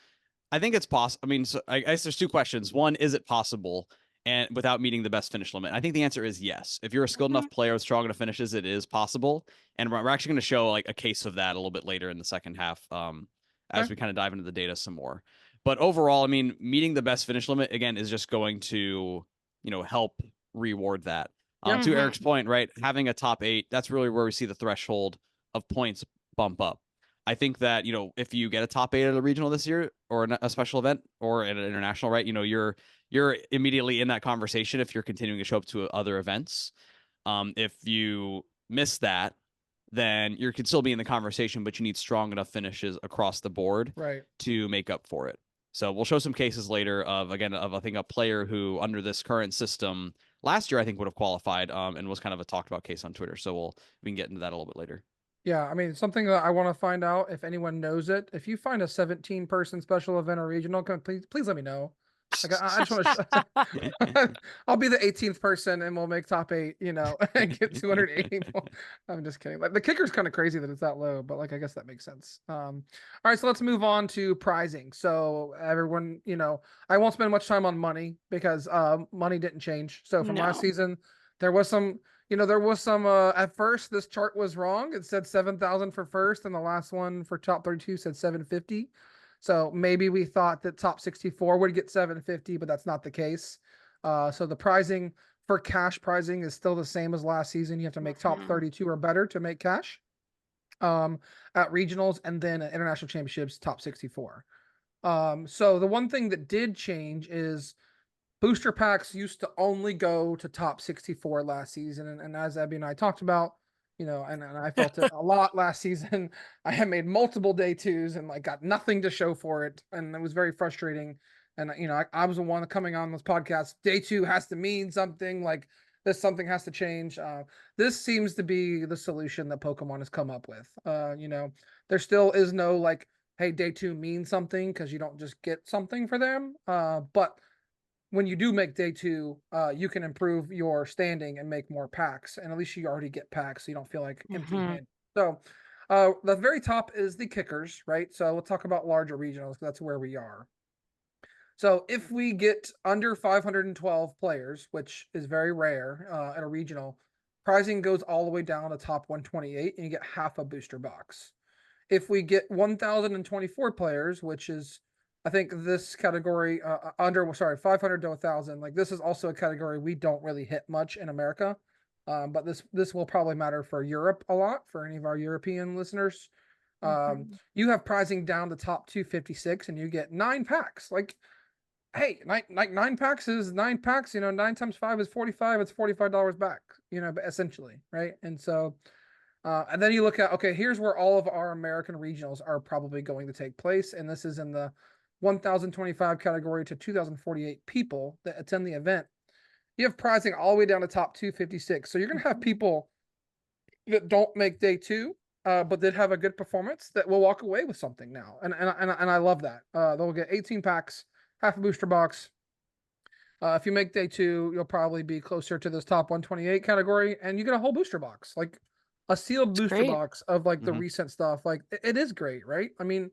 possible. I mean, so I guess there's two questions. One, is it possible, and without meeting the best finish limit? I think the answer is yes. If you're a skilled enough player with strong enough finishes, it is possible. And we're actually going to show like a case of that a little bit later in the second half, as we kind of dive into the data some more. But overall, I mean, meeting the best finish limit again is just going to, help reward that. To Eric's point, right? Having a top 8, that's really where we see the threshold of points bump up. I think that, if you get a top 8 at a regional this year or a special event or at an international, right, you're immediately in that conversation if you're continuing to show up to other events. If you miss that, then you can still be in the conversation, but you need strong enough finishes across the board to make up for it. So we'll show some cases later of I think a player who under this current system last year I think would have qualified and was kind of a talked about case on Twitter. So we can get into that a little bit later. Yeah, I mean, something that I want to find out, if anyone knows it, if you find a 17-person special event or regional, please let me know. Like, I just want to. I'll be the 18th person, and we'll make top 8. And get 280. I'm just kidding. Like the kicker's kind of crazy that it's that low, but like I guess that makes sense. All right, so let's move on to prizing. So everyone, I won't spend much time on money because money didn't change. So from last season, there was some. At first this chart was wrong. It said 7,000 for first, and the last one for top 32 said 750. So maybe we thought that top 64 would get 750, but that's not the case. So the pricing for cash pricing is still the same as last season. You have to make top 32 or better to make cash at regionals, and then at international championships, top 64. So the one thing that did change is booster packs used to only go to top 64 last season. And as Abby and I talked about, and I felt it a lot last season. I had made multiple day 2s and like got nothing to show for it. And it was very frustrating. And, I was the one coming on this podcast. Day 2 has to mean something, like something has to change. This seems to be the solution that Pokemon has come up with. There still is no like, hey, day 2 means something, because you don't just get something for them. But when you do make day 2, you can improve your standing and make more packs, and at least you already get packs, so you don't feel like empty-handed. So the very top is the kickers, right? So we'll talk about larger regionals, because that's where we are. So if we get under 512 players, which is very rare at a regional, pricing goes all the way down to top 128, and you get half a booster box. If we get 1,024 players, which is, I think this category 500 to 1,000. Like this is also a category we don't really hit much in America, but this will probably matter for Europe a lot for any of our European listeners. You have pricing down to top 256, and you get 9 packs. Like, hey, 9 packs is 9 packs. 9 times 5 is 45. It's $45 back. Essentially, right? And so. And then you look at, okay, here's where all of our American regionals are probably going to take place. And this is in the 1,025 category to 2,048 people that attend the event. You have pricing all the way down to top 256. So you're going to have people that don't make day 2, but that have a good performance that will walk away with something now. And I love that. They'll get 18 packs, half a booster box. If you make day 2, you'll probably be closer to this top 128 category, and you get a whole booster box, like a sealed booster box of like the recent stuff. Like it is great, right? I mean,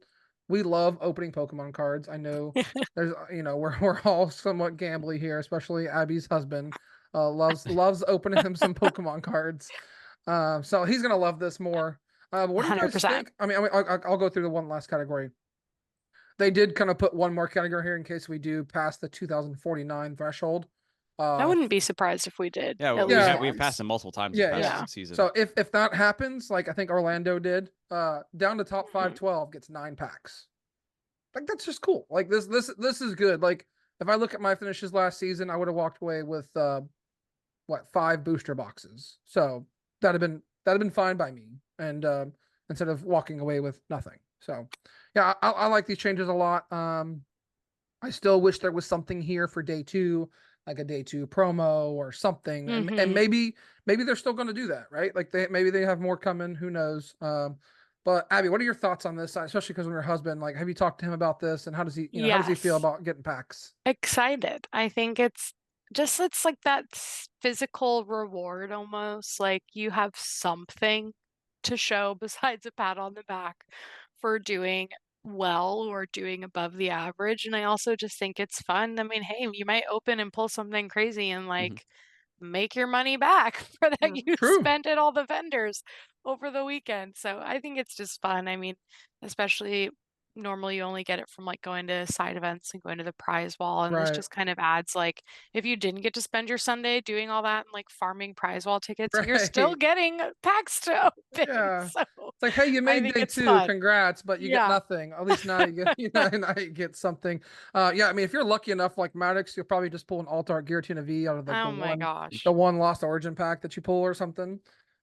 we love opening Pokemon cards. I know there's, we're all somewhat gambly here, especially Abby's husband loves opening him some Pokemon cards. So he's gonna love this more. What do you guys 100%. think? I mean, I'll go through the one last category. They did kind of put one more category here in case we do pass the 2049 threshold. I wouldn't be surprised if we did. Yeah, we've passed them multiple times. Yeah. Season. So if that happens, like I think Orlando did, down to top 512 gets 9 packs. Like that's just cool. Like this is good. Like if I look at my finishes last season, I would have walked away with 5 booster boxes. So that'd have been fine by me, and instead of walking away with nothing. So yeah, I like these changes a lot. I still wish there was something here for day 2, like a day 2 promo or something, and maybe they're still going to do that, right? Like maybe they have more coming. Who knows? But Abby, what are your thoughts on this? Especially because when your husband, like, have you talked to him about this, and how does he, how does he feel Yes. about getting packs? Excited. I think it's like that physical reward almost. Like you have something to show besides a pat on the back for doing well or doing above the average. And I also just think it's fun. I mean, hey, you might open and pull something crazy and Mhm. like make your money back for that you True. spent at all the vendors over the weekend. So I think it's just fun. I mean, especially normally you only get it from like going to side events and going to the prize wall. And this Right. just kind of adds like if you didn't get to spend your Sunday doing all that and like farming prize wall tickets, you're still Right. getting packs to open. Yeah. So It's like, hey, you I made think day it's 2, fun. congrats, but you get Yeah. nothing. At least now you get, now you get something. Yeah, I mean, if you're lucky enough, like Maddox, you'll probably just pull an Alt Art Giratina V out of like Oh my gosh. the one Lost Origin pack that you pull or something.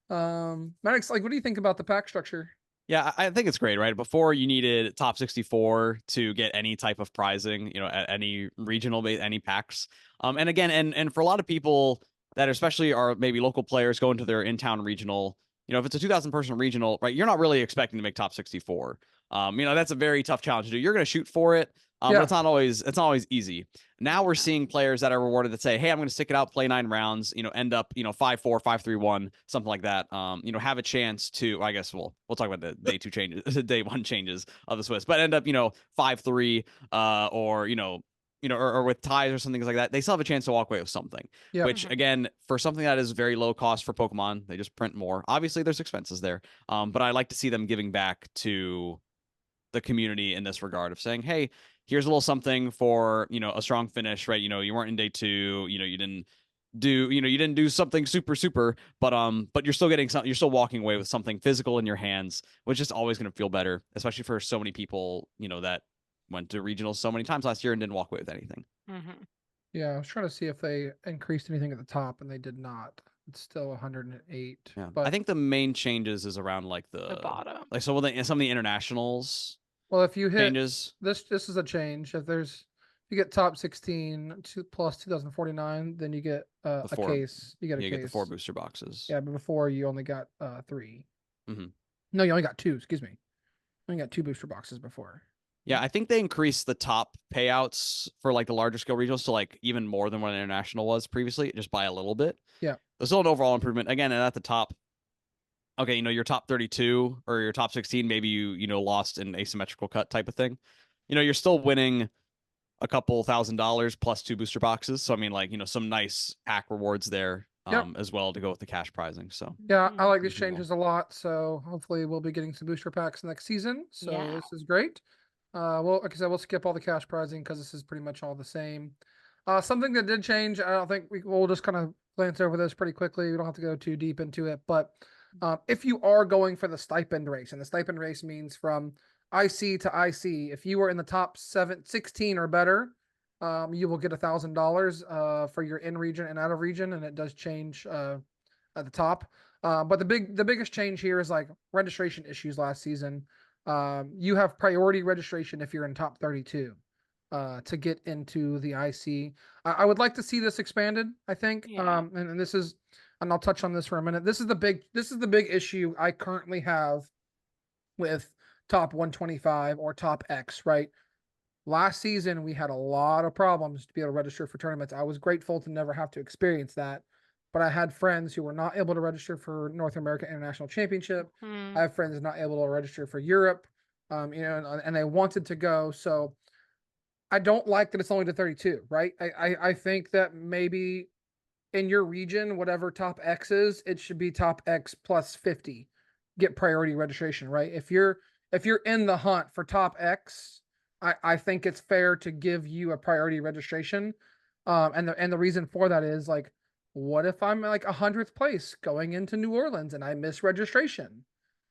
Maddox, like, what do you think about the pack structure? Yeah, I think it's great, right? Before you needed top 64 to get any type of prizing, at any regional, any packs. And again, and for a lot of people that especially are maybe local players going to their in-town regional, if it's a 2,000 person regional, right, you're not really expecting to make top 64. That's a very tough challenge to do. You're going to shoot for it, but Yeah. it's not always easy. Now we're Yeah. seeing players that are rewarded that say, hey, I'm going to stick it out, play 9 rounds, end up, 5-4, 5-3-1, something like that. Have a chance to, I guess we'll talk about the day 2 changes, the day 1 changes of the Swiss, but end up, 5-3, or with ties or something like that. They still have a chance to walk away with something, Yeah. which again, for something that is very low cost for Pokemon, they just print more. Obviously there's expenses there. But I like to see them giving back to the community in this regard of saying, hey, here's a little something for, a strong finish, right? You weren't in day 2, you didn't do something super, but you're still getting something, you're still walking away with something physical in your hands, which is always going to feel better, especially for so many people, that went to regionals so many times last year and didn't walk away with anything. Yeah, I was trying to see if they increased anything at the top, and they did not. It's still 108. Yeah. But I think the main changes is around like The bottom. so some of the internationals well, if you hit changes. this is a change. If you get top 16 plus 2049, then you get a case. You get a You case. get the 4 booster boxes. Yeah, but before you only got 3. Mhm. No, you only got 2. Excuse me. You only got 2 booster boxes before. Yeah, I think they increased the top payouts for like the larger scale regionals to like even more than what an international was previously, just by a little bit. Yeah. There's still an overall improvement. Again, and at the top, okay, your top 32 or your top 16, maybe you lost an asymmetrical cut type of thing. You're still winning a couple $1,000 plus 2 booster boxes. So I mean, like, some nice pack rewards there as well to go with the cash prizing. So yeah, I like these Pretty cool. changes a lot. So hopefully we'll be getting some booster packs next season. So Yeah. this is great. Well, like I said, we'll skip all the cash prizing because this is pretty much all the same. Something that did change, I don't think we'll just kind of glance over this pretty quickly. We don't have to go too deep into it, but if you are going for the stipend race, and the stipend race means from IC to IC, if you are in the top 16 or better, you will get $1,000 for your in region and out of region, and it does change at the top. But the biggest change here is like registration issues last season. You have priority registration if you're in top 32 to get into the IC. I would like to see this expanded, I think. Yeah. And this is, and I'll touch on this for a minute. This is the big issue I currently have with top 125 or top X, right? Last season, we had a lot of problems to be able to register for tournaments. I was grateful to never have to experience that. But I had friends who were not able to register for North American International Championship. I have friends not able to register for Europe, and they wanted to go. So I don't like that it's only to 32, right? I think that maybe in your region, whatever top X is, it should be top X plus 50. Get priority registration, right? If you're in the hunt for top X, I think it's fair to give you a priority registration. And the reason for that is like, what if I'm like 100th place going into New Orleans and I miss registration,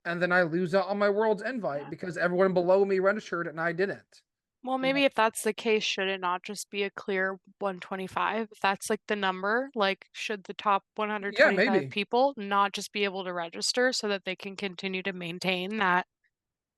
and then I lose out on my world's invite because everyone below me registered and I didn't? Well, maybe if that's the case, should it not just be a clear 125? If that's like the number, like should the top Yeah, 125 maybe. people not just be able to register so that they can continue to maintain that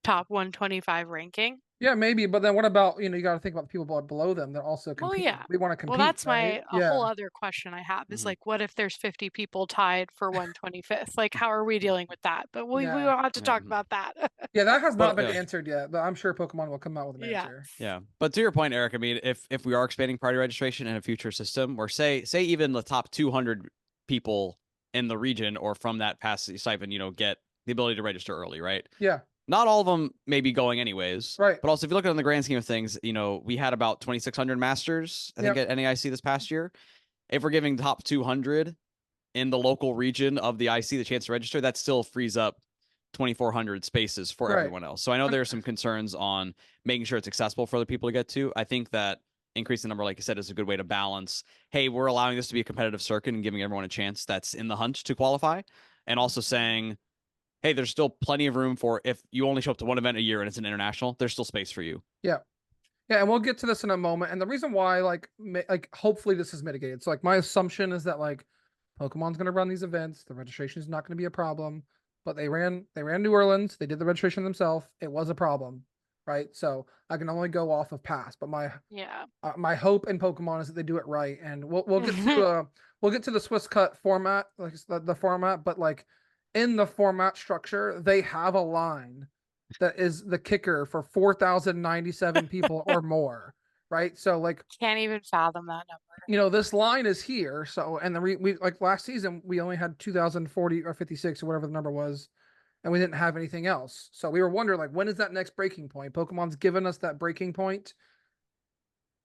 top 125 ranking? Yeah, maybe. But then what about, you got to think about the people below them that also Well, compete. yeah. We want to Well, compete, that's right? a Yeah. whole other question I have is Mhm. like, what if there's 50 people tied for 125th? Like, how are we dealing with that? But we Yeah. won't have to Yeah. talk about that. Yeah, that has not But been yeah. answered yet, but I'm sure Pokemon will come out with an Yeah. answer. Yeah, but to your point, Eric, I mean, if we are expanding priority registration in a future system, or say even the top 200 people in the region or from that past stipend, get the ability to register early, right? Yeah. Not all of them may be going anyways. Right. But also, if you look at it in the grand scheme of things, we had about 2,600 masters, I think, Yep. at NAIC this past year. If we're giving top 200 in the local region of the IC the chance to register, that still frees up 2,400 spaces for Right. everyone else. So I know there are some concerns on making sure it's accessible for other people to get to. I think that increasing the number, like you said, is a good way to balance. Hey, we're allowing this to be a competitive circuit and giving everyone a chance that's in the hunt to qualify, and also saying, hey, there's still plenty of room for if you only show up to one event a year and it's an international, there's still space for you. Yeah. Yeah, and we'll get to this in a moment. And the reason why, like hopefully this is mitigated. So, like, my assumption is that like Pokemon's gonna run these events. The registration is not gonna be a problem. But they ran New Orleans. They did the registration themselves. It was a problem, right? So I can only go off of past. But Yeah. my hope in Pokemon is that they do it right. And we'll get to we'll get to the Swiss Cut format, like the format. But like in the format structure, they have a line that is the kicker for 4,097 people or more, right? So like, Can't even fathom that number. this line is here. So, and then we like last season, we only had 2,040 or 56 or whatever the number was, and we didn't have anything else. So we were wondering, like, when is that next breaking point? Pokemon's given us that breaking point.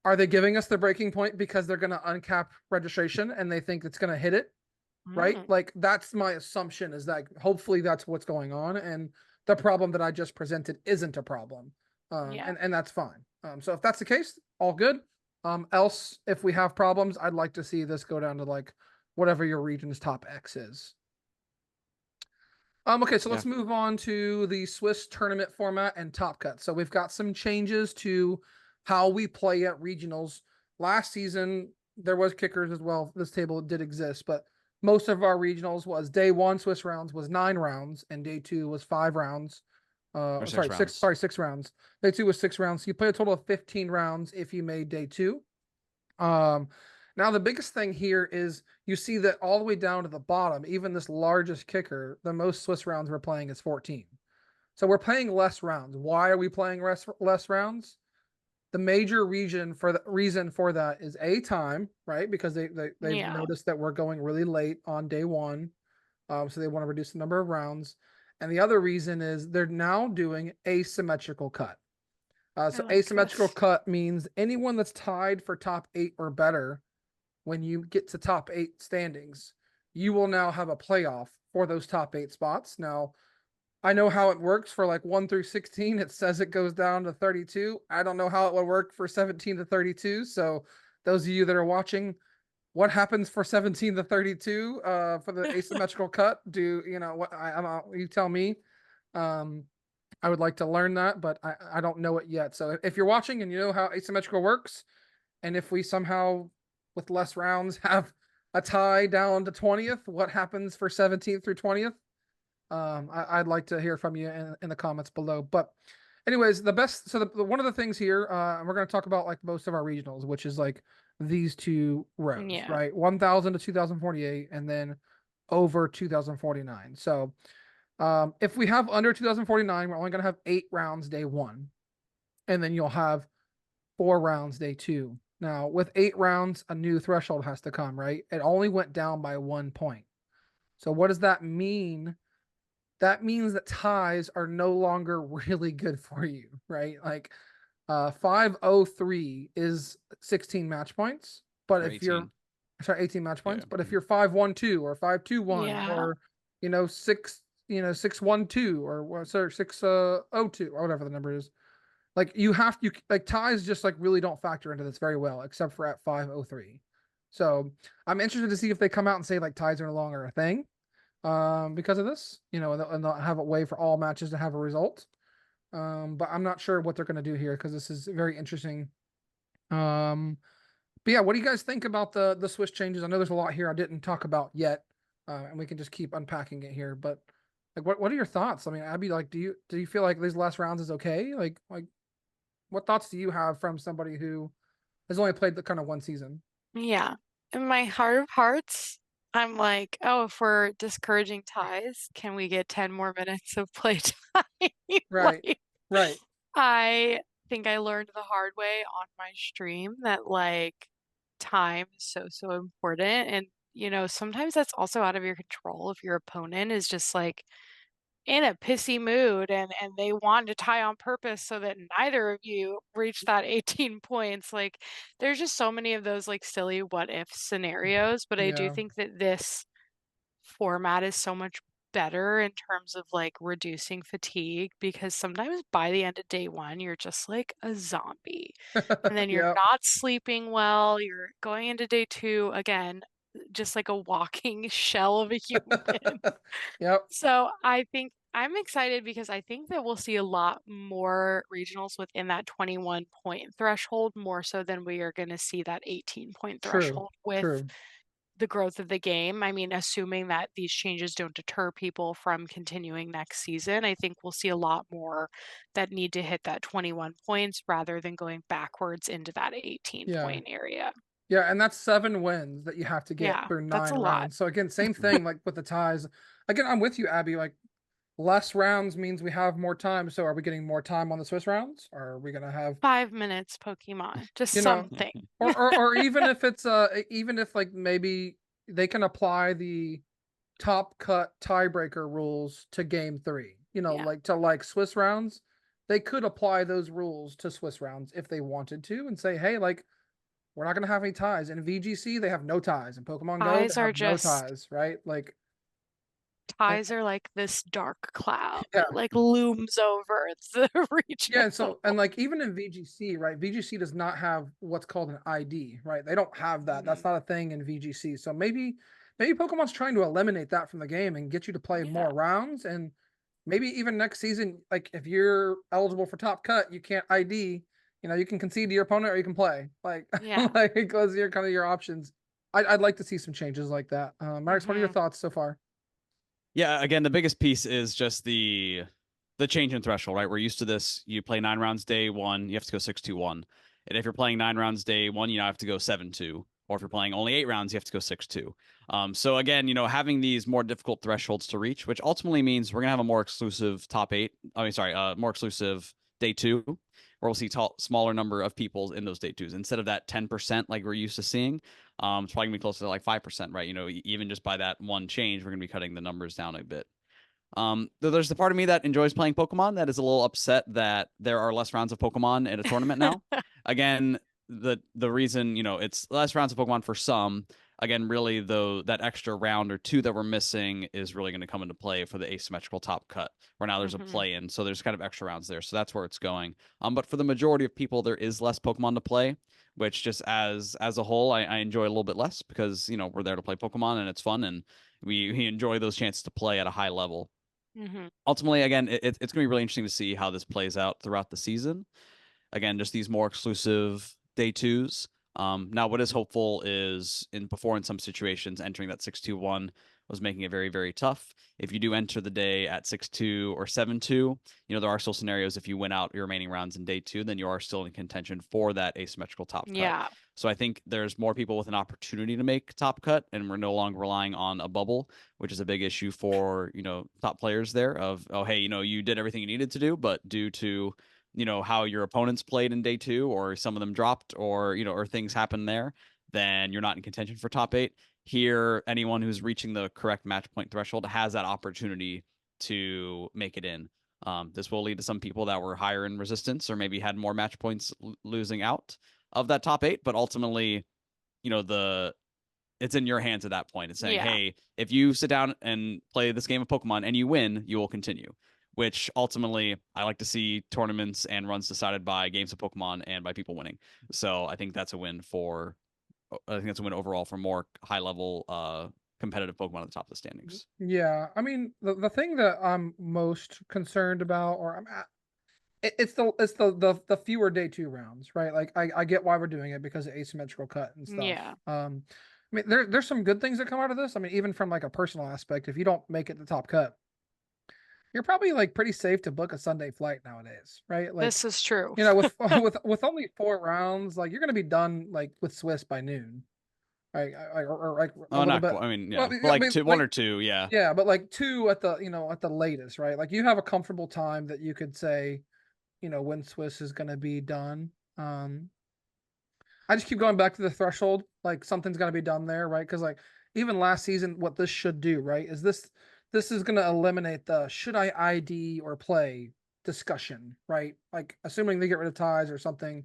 Are they giving us the breaking point because they're going to uncap registration and they think it's going to hit it? Right? Mm. Like, that's my assumption, is that hopefully that's what's going on. And the problem that I just presented isn't a problem. Yeah. And that's fine. So if that's the case, all good. Else, if we have problems, I'd like to see this go down to like whatever your region's top X is. Okay, so let's move on to the Swiss tournament format and Top Cut. So we've got some changes to how we play at regionals. Last season, there was kickers as well. This table did exist, but most of our regionals was day one Swiss rounds was 9 rounds, and day two was 5 rounds. Or Sorry, 6 six. rounds. Sorry, 6 rounds. Day two was 6 rounds. So you play a total of 15 rounds if you made day two. Now the biggest thing here is you see that all the way down to the bottom, even this largest kicker, the most Swiss rounds we're playing is 14. So we're playing less rounds. Why are we playing less rounds? The major reason for that is time, right? Because they've Yeah. noticed that we're going really late on day one, so they want to reduce the number of rounds. And the other reason is they're now doing asymmetrical cut. So like asymmetrical this. cut means anyone that's tied for top 8 or better, when you get to top 8 standings, you will now have a playoff for those top 8 spots. Now, I know how it works for like 1 through 16. It says it goes down to 32. I don't know how it would work for 17 to 32. So, those of you that are watching, what happens for 17 to 32 for the asymmetrical cut? Do you know what? You tell me. I would like to learn that, but I don't know it yet. So, if you're watching and you know how asymmetrical works, and if we somehow, with less rounds, have a tie down to 20th, what happens for 17th through 20th? I'd like to hear from you in the comments below. But anyways, one of the things here, we're going to talk about like most of our regionals, which is like these two rows, Yeah. right? 1,000 to 2,048, and then over 2,049. So if we have under 2,049, we're only going to have 8 rounds day one, and then you'll have 4 rounds day two. Now, with 8 rounds, a new threshold has to come, right? It only went down by 1 point. So what does that mean? That means that ties are no longer really good for you, right? Like 503 is 16 match points, but Or if you're 18. sorry, 18 match points, Yeah. but if you're 512 or 521 Yeah. or 612 or sorry 602 or whatever the number is, like you like ties just like really don't factor into this very well, except for at 503. So I'm interested to see if they come out and say like ties are no longer a thing because of this, and they'll have a way for all matches to have a result. But I'm not sure what they're going to do here because this is very interesting. Um, but yeah, what do you guys think about the Swiss changes? I know there's a lot here I didn't talk about yet, and we can just keep unpacking it here. But like, what are your thoughts? I mean, Abby, like, do you feel like these last rounds is okay? Like, what thoughts do you have from somebody who has only played the kind of one season? Yeah. In my heart of hearts, I'm like, oh, if we're discouraging ties, can we get 10 more minutes of play time? Right, Like, right. I think I learned the hard way on my stream that like time is so, so important. And, sometimes that's also out of your control if your opponent is just like in a pissy mood and they want to tie on purpose so that neither of you reach that 18 points. Like there's just so many of those like silly what if scenarios, but I do Yeah. think that this format is so much better in terms of like reducing fatigue because sometimes by the end of day one you're just like a zombie and then you're Yeah. not sleeping well, you're going into day two again just like a walking shell of a human. Yep. So I think I'm excited because I think that we'll see a lot more regionals within that 21 point threshold, more so than we are going to see that 18 point True. threshold with True. the growth of the game. I mean, assuming that these changes don't deter people from continuing next season, I think we'll see a lot more that need to hit that 21 points rather than going backwards into that 18 Yeah. point area. Yeah, and that's 7 wins that you have to get Yeah, through that's a 9 lot. rounds. So again, same thing like with the ties. Again, I'm with you, Abby. Like less rounds means we have more time. So are we getting more time on the Swiss rounds? Or are we gonna have, 5 minutes, Pokemon, just you know, something. or even if it's even if like maybe they can apply the top cut tiebreaker rules to game 3, Yeah. like to like Swiss rounds, they could apply those rules to Swiss rounds if they wanted to and say, hey, like we're not going to have any ties. In VGC, they have no ties. In Pokemon Go, they Ties are have no just ties, right? Like, ties are like this dark cloud yeah. that like looms over the Yeah. regional. And so, and like, even in VGC, right? VGC does not have what's called an ID, right? They don't have that. That's Mhm. not a thing in VGC. So maybe Pokemon's trying to eliminate that from the game and get you to play Yeah. more rounds. And maybe even next season, like, if you're eligible for top cut, you can't ID. You can concede to your opponent or you can play. Like, Yeah. like it goes your kind of your options. I'd like to see some changes like that. Max, what are your Mhm. thoughts so far? Yeah, again, the biggest piece is just the change in threshold, right? We're used to this. You play 9 rounds day one, you have to go 6-2-1. And if you're playing 9 rounds day one, you now have to go 7-2. Or if you're playing only 8 rounds, you have to go 6-2. So again, having these more difficult thresholds to reach, which ultimately means we're gonna have a more exclusive top eight. I mean, sorry, more exclusive day two, where we'll see smaller number of people in those day twos instead of that 10% like we're used to seeing. It's probably gonna be closer to like 5%, right? Even just by that one change, we're gonna be cutting the numbers down a bit. There's the part of me that enjoys playing Pokemon that is a little upset that there are less rounds of Pokemon in a tournament now. Again, the reason it's less rounds of Pokemon for some. Again, really though, that extra round or two that we're missing is really going to come into play for the asymmetrical top cut, where now there's a Mhm. play in, so there's kind of extra rounds there. So that's where it's going. But for the majority of people, there is less Pokemon to play, which just as a whole, I enjoy a little bit less because we're there to play Pokemon and it's fun and we enjoy those chances to play at a high level. Mhm. Ultimately, again, it's going to be really interesting to see how this plays out throughout the season. Again, just these more exclusive day twos. Now, what is hopeful is in some situations, entering that 6-2-1 was making it very, very tough. If you do enter the day at 6-2 or 7-2, there are still scenarios if you win out your remaining rounds in day two, then you are still in contention for that asymmetrical top cut. Yeah. So I think there's more people with an opportunity to make top cut, and we're no longer relying on a bubble, which is a big issue for top players there. Of oh hey, you did everything you needed to do, but due to how your opponents played in day two, or some of them dropped, or or things happened there, then you're not in contention for top eight. Here, anyone who's reaching the correct match point threshold has that opportunity to make it in. This will lead to some people that were higher in resistance or maybe had more match points losing out of that top eight, but ultimately, the it's in your hands at that point. It's saying, Yeah. hey, if you sit down and play this game of Pokemon and you win, you will continue. Which ultimately, I like to see tournaments and runs decided by games of Pokemon and by people winning. So I think that's a win for. I think that's a win overall for more high level, competitive Pokemon at the top of the standings. Yeah, I mean, the thing that I'm most concerned about, or it's the fewer day 2 rounds, right? Like I get why we're doing it because of asymmetrical cut and stuff. Yeah. I mean, there's some good things that come out of this. I mean, even from like a personal aspect, if you don't make it the top cut, you're probably like pretty safe to book a Sunday flight nowadays, right? Like, This is true. with with only 4 rounds, like you're gonna be done like with Swiss by noon, right? Or like a little not bit. I mean, yeah, Well, but I like mean, one or two, yeah. yeah, but like 2 at the at the latest, right? Like you have a comfortable time that you could say, when Swiss is gonna be done. I just keep going back to the threshold. Like something's got to be done there, right? Because like even last season, what this should do, right, is this is going to eliminate the should I ID or play discussion, right? Like assuming they get rid of ties or something,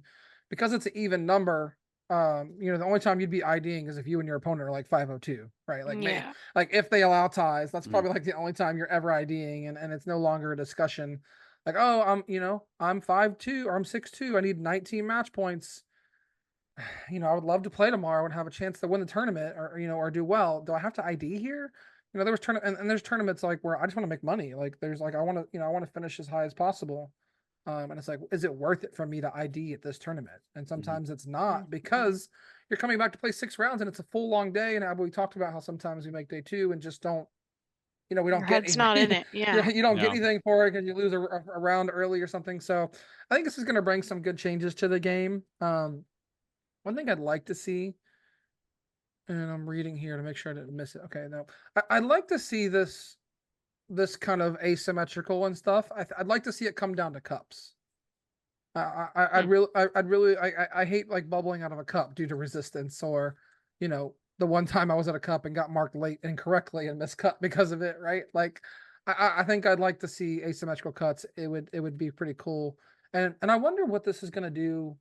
because it's an even number. The only time you'd be IDing is if you and your opponent are like 502, right? Like Yeah. like if they allow ties, that's probably like the only time you're ever IDing, and it's no longer a discussion. Like, oh, I'm 5'2" or I'm 6'2", I need 19 match points. I would love to play tomorrow and have a chance to win the tournament or do well. Do I have to ID here? There was and there's tournaments like where I just want to make money. Like there's like I want to finish as high as possible. And it's like, is it worth it for me to ID at this tournament? And sometimes it's not because you're coming back to play 6 rounds and it's a full long day. And we talked about how sometimes we make day 2 and just don't, we Your don't get head's anything. not in it. Yeah. You don't get Yeah. anything for it because you lose a round early or something. So I think this is going to bring some good changes to the game. One thing I'd like to see, and I'm reading here to make sure I didn't miss it. Okay, no, I'd like to see this kind of asymmetrical and stuff. I'd like to see it come down to cups. I hate like bubbling out of a cup due to resistance, or the one time I was at a cup and got marked late incorrectly and missed cut because of it, right? Like I think I'd like to see asymmetrical cuts. It would be pretty cool. And I wonder what this is gonna do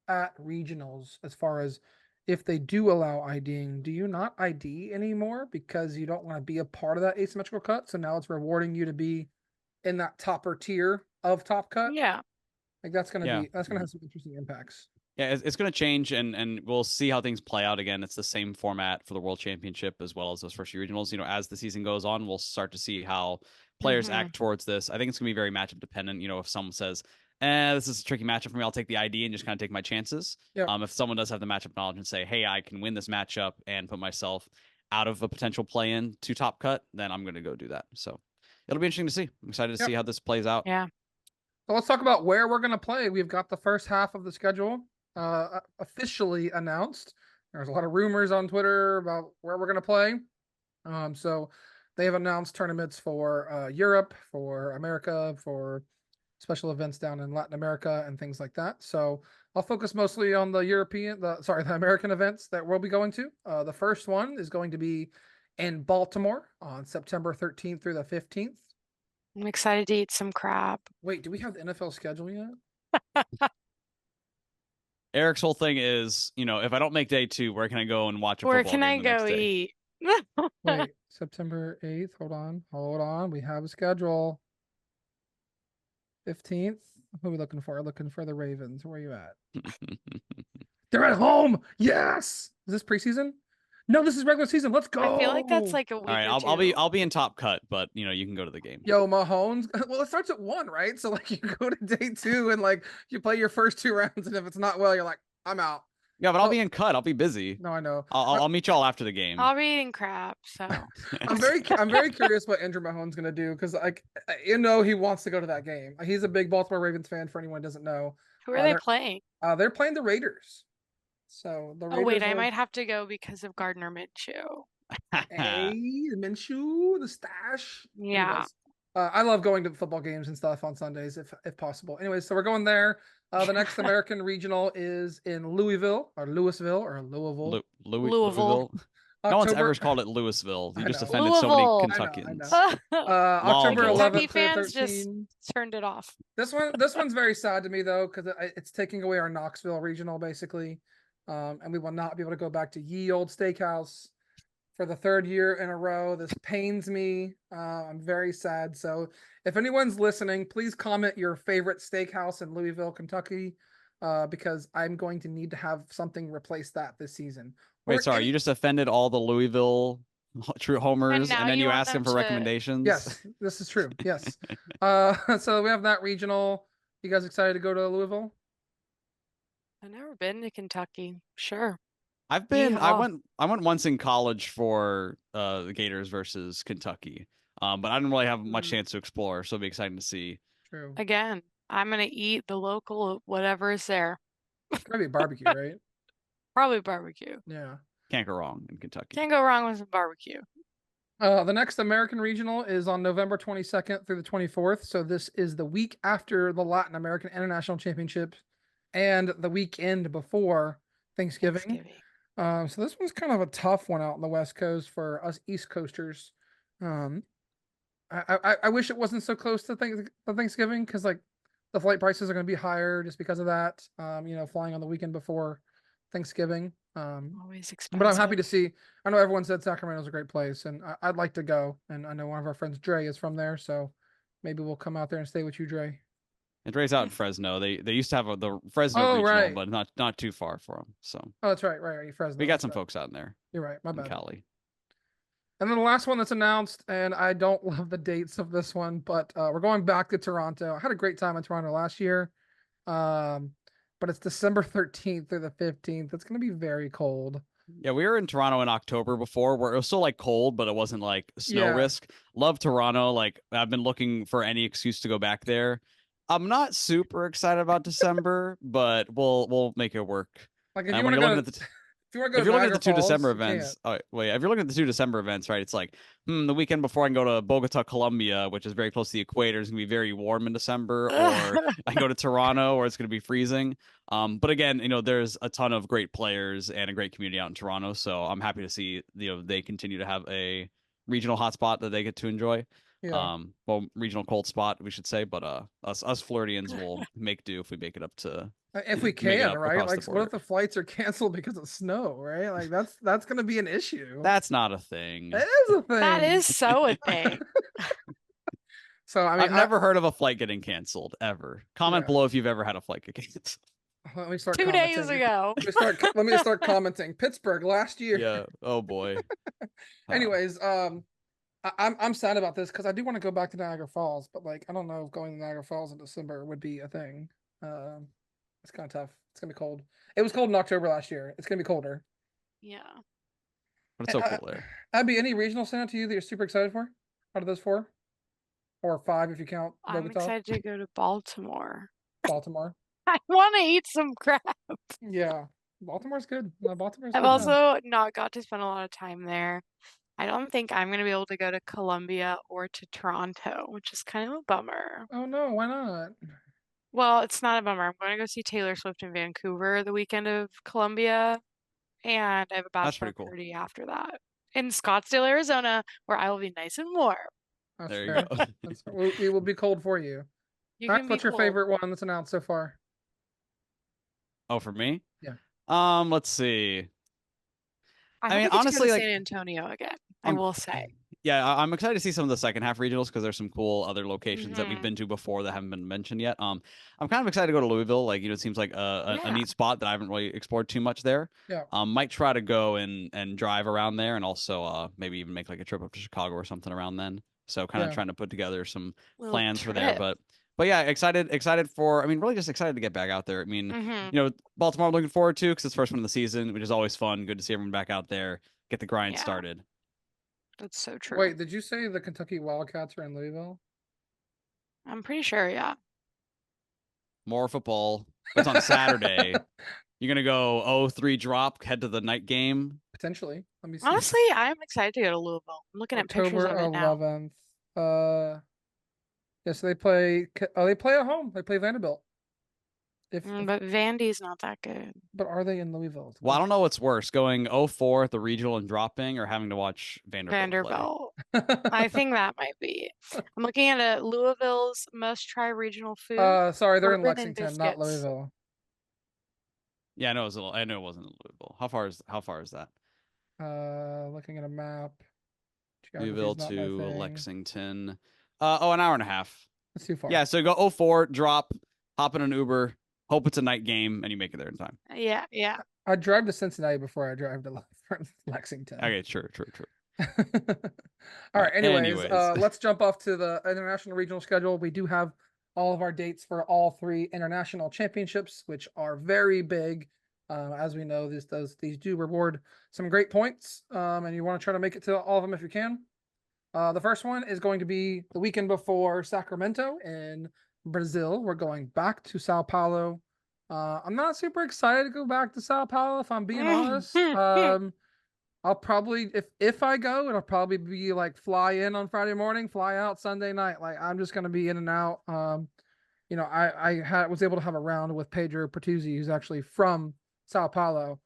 at regionals as far as if they do allow IDing, do you not ID anymore because you don't want to be a part of that asymmetrical cut? So now it's rewarding you to be in that topper tier of top cut. Yeah. Like that's gonna Yeah. have some interesting impacts. Yeah, it's going to change, and we'll see how things play out. Again, it's the same format for the World Championship as well as those first few regionals. As the season goes on, we'll start to see how players act towards this. I think it's going to be very matchup dependent. If someone says, this is a tricky matchup for me, I'll take the ID and just kind of take my chances. Yep. If someone does have the matchup knowledge and say, hey, I can win this matchup and put myself out of a potential play-in to top cut, then I'm going to go do that. So it'll be interesting to see. I'm excited to see how this plays out. Yeah. So let's talk about where we're going to play. We've got the first half of the schedule officially announced. There's a lot of rumors on Twitter about where we're going to play. So they have announced tournaments for Europe, for America, for special events down in Latin America and things like that. So I'll focus mostly on the the American events that we'll be going to. The first one is going to be in Baltimore on September 13th through the 15th. I'm excited to eat some crab. Wait, do we have the NFL schedule yet? Eric's whole thing is, if I don't make day 2, where can I go and watch a Where football can game I the next go day? eat? Wait, September 8th. Hold on. We have a schedule. 15th. Who are we looking for? Looking for the Ravens. Where are you at? They're at home. Yes. Is this preseason? No, this is regular season. Let's go. I feel like that's like a week. All right, or I'll be in top cut, but you can go to the game. Yo, Mahomes. Well, it starts at 1, right? So like you go to day 2 and like you play your first 2 rounds, and if it's not well, you're like, I'm out. Yeah, but I'll be in cut. I'll be busy. No, I know. I'll meet y'all after the game. I'll be eating crab. So I'm very curious what Andrew Mahomes gonna do because he wants to go to that game. He's a big Baltimore Ravens fan. For anyone who doesn't know, who are they playing? They're playing the Raiders. So the Raiders. Oh wait, I might have to go because of Gardner Minshew. Hey, Minshew, the stash. Yeah. Anyways, I love going to football games and stuff on Sundays if possible. Anyways, so we're going there. The next American regional is in Louisville. Louisville. No one's ever called it Louisville. You just know. offended so many Kentuckians. October 11th Kentucky to fans 13. just turned it off. This one's very sad to me though because it's taking away our Knoxville regional basically, and we will not be able to go back to Ye Old Steakhouse for the 3rd year in a row. This pains me. I'm very sad. So if anyone's listening, please comment your favorite steakhouse in Louisville, Kentucky, because I'm going to need to have something replace that this season. Wait, sorry, you just offended all the Louisville true homers, now and then you you want ask them them for to- recommendations. Yes, this is true. Yes. So we have that regional. You guys excited to go to Louisville? I've never been to Kentucky. Sure. I Yeehaw. went once in college for the Gators versus Kentucky. But I didn't really have much Mm. chance to explore, so it'll be exciting to see. True. Again, I'm gonna eat the local whatever is there. It's gotta be barbecue, right? Probably barbecue. Yeah. Can't go wrong in Kentucky. Can't go wrong with some barbecue. The next American regional is on November 22nd through the 24th. So this is the week after the Latin American International Championships and the weekend before Thanksgiving. So this one's kind of a tough one out on the West Coast for us East Coasters. Um, I wish it wasn't so close to Thanksgiving because like the flight prices are going to be higher just because of that. Flying on the weekend before Thanksgiving. Always expensive. But I'm happy to see. I know everyone said Sacramento's a great place, and I'd like to go. And I know one of our friends, Dre, is from there, so maybe we'll come out there and stay with you, Dre. And Dre's out in Fresno. They used to have the Fresno Oh, regional, right. but not too far for them. So Oh, that's right. Fresno. we got that's some right. folks out in there You're right. My in bad. Cali. And then the last one that's announced, and I don't love the dates of this one, but we're going back to Toronto. I had a great time in Toronto last year. But it's December 13th through the 15th. It's going to be very cold. Yeah, we were in Toronto in October before, where it was still like cold, but it wasn't like snow Yeah. risk. Love Toronto. Like I've been looking for any excuse to go back there. I'm not super excited about December, but we'll make it work. Like if And you when want you're to looking go, at the if you want to go if to you're looking at Niagara the two Falls, December you events, can't. wait, if you're looking at the two December events, right? It's like, the weekend before I can go to Bogota, Colombia, which is very close to the equator, is gonna be very warm in December, or I can go to Toronto, where it's gonna be freezing. But again, there's a ton of great players and a great community out in Toronto, so I'm happy to see they continue to have a regional hotspot that they get to enjoy. Yeah. Well, regional cold spot, we should say, but us Floridians will make do if we make it up to If we make it can, up right? across the Like, what border. if the flights are canceled because of snow, right? Like, that's going to be an issue. That's not a thing. It is a thing. That is so a thing. So, I mean, I've never heard of a flight getting canceled ever. Comment Yeah. below if you've ever had a flight get canceled. let me start 2 commenting. days ago. Let me start commenting. Pittsburgh last year. Yeah. Oh boy. Anyways, I'm sad about this because I do want to go back to Niagara Falls, but like I don't know if going to Niagara Falls in December would be a thing. It's kind of tough. It's gonna be cold. It was cold in October last year. It's gonna be colder. Yeah. But it's so cool there. Abby, any regional stand out to you that you're super excited for out of those 4 or 5 if you count I'm Bogota, excited to go to Baltimore. Baltimore? I want to eat some crab. Yeah, Baltimore's good. No, Baltimore's I've good. also not got to spend a lot of time there. I don't think I'm going to be able to go to Columbia or to Toronto, which is kind of a bummer. Oh no, why not? Well, it's not a bummer. I'm going to go see Taylor Swift in Vancouver the weekend of Columbia, and I have a That's bachelor pretty cool. party after that in Scottsdale, Arizona, where I will be nice and warm. That's There fair. you go. It will be cold for you. You Max, can be what's your cold. favorite one that's announced so far? Oh, for me? Yeah. Let's see. I mean, hope we get to honestly, go to like, San Antonio again. I I'm- will say. Yeah, I'm excited to see some of the second half regionals because there's some cool other locations that we've Mhm. been to before that haven't been mentioned yet. I'm kind of excited to go to Louisville. Like, it seems like a Yeah. neat spot that I haven't really explored too much there. Yeah. Might try to go and drive around there, and also maybe even make like a trip up to Chicago or something around then. So kind of Yeah. trying to put together some Little plans for there. trip. But yeah, excited for. I mean, really just excited to get back out there. I mean, Mhm. Baltimore I'm looking forward to because it's first one of the season, which is always fun. Good to see everyone back out there, get the grind Yeah. started. That's so true. Wait, did you say the Kentucky Wildcats are in Louisville? I'm pretty sure, yeah. More football. It's on Saturday. You're gonna go 0-3 drop, head to the night game. Potentially. Let me see. Honestly, I'm excited to go to Louisville. I'm looking at pictures October of it now. 11th. Yeah, so they play. Oh, they play at home. They play Vanderbilt. But Vandy's not that good. But are they in Louisville? Well, I don't know what's worse, going 0-4 at the regional and dropping, or having to watch Vanderbilt. I think that might be. I'm looking at Louisville's must-try regional food. Sorry, they're in bourbon and Lexington, not biscuits. Louisville. Yeah, I know it wasn't in Louisville. How far is that? Looking at a map. Louisville Geography's not my to thing. Lexington. An hour and a half. That's too far. Yeah, so go 0-4, drop, hop in an Uber, hope it's a night game, and you make it there in time. Yeah. I drive to Cincinnati before I drive to Lexington. Okay, true. All right. Anyways, Anyways. let's jump off to the international regional schedule. We do have all of our dates for all 3 international championships, which are very big. As we know, these do reward some great points, and you want to try to make it to all of them if you can. The first one is going to be the weekend before Sacramento in Brazil. We're going back to Sao Paulo. I'm not super excited to go back to Sao Paulo, if I'm being honest. I'll probably, if I go, it'll probably be like fly in on Friday morning, fly out Sunday night. Like I'm just gonna be in and out. Was able to have a round with Pedro Pertuzzi, who's actually from Sao Paulo.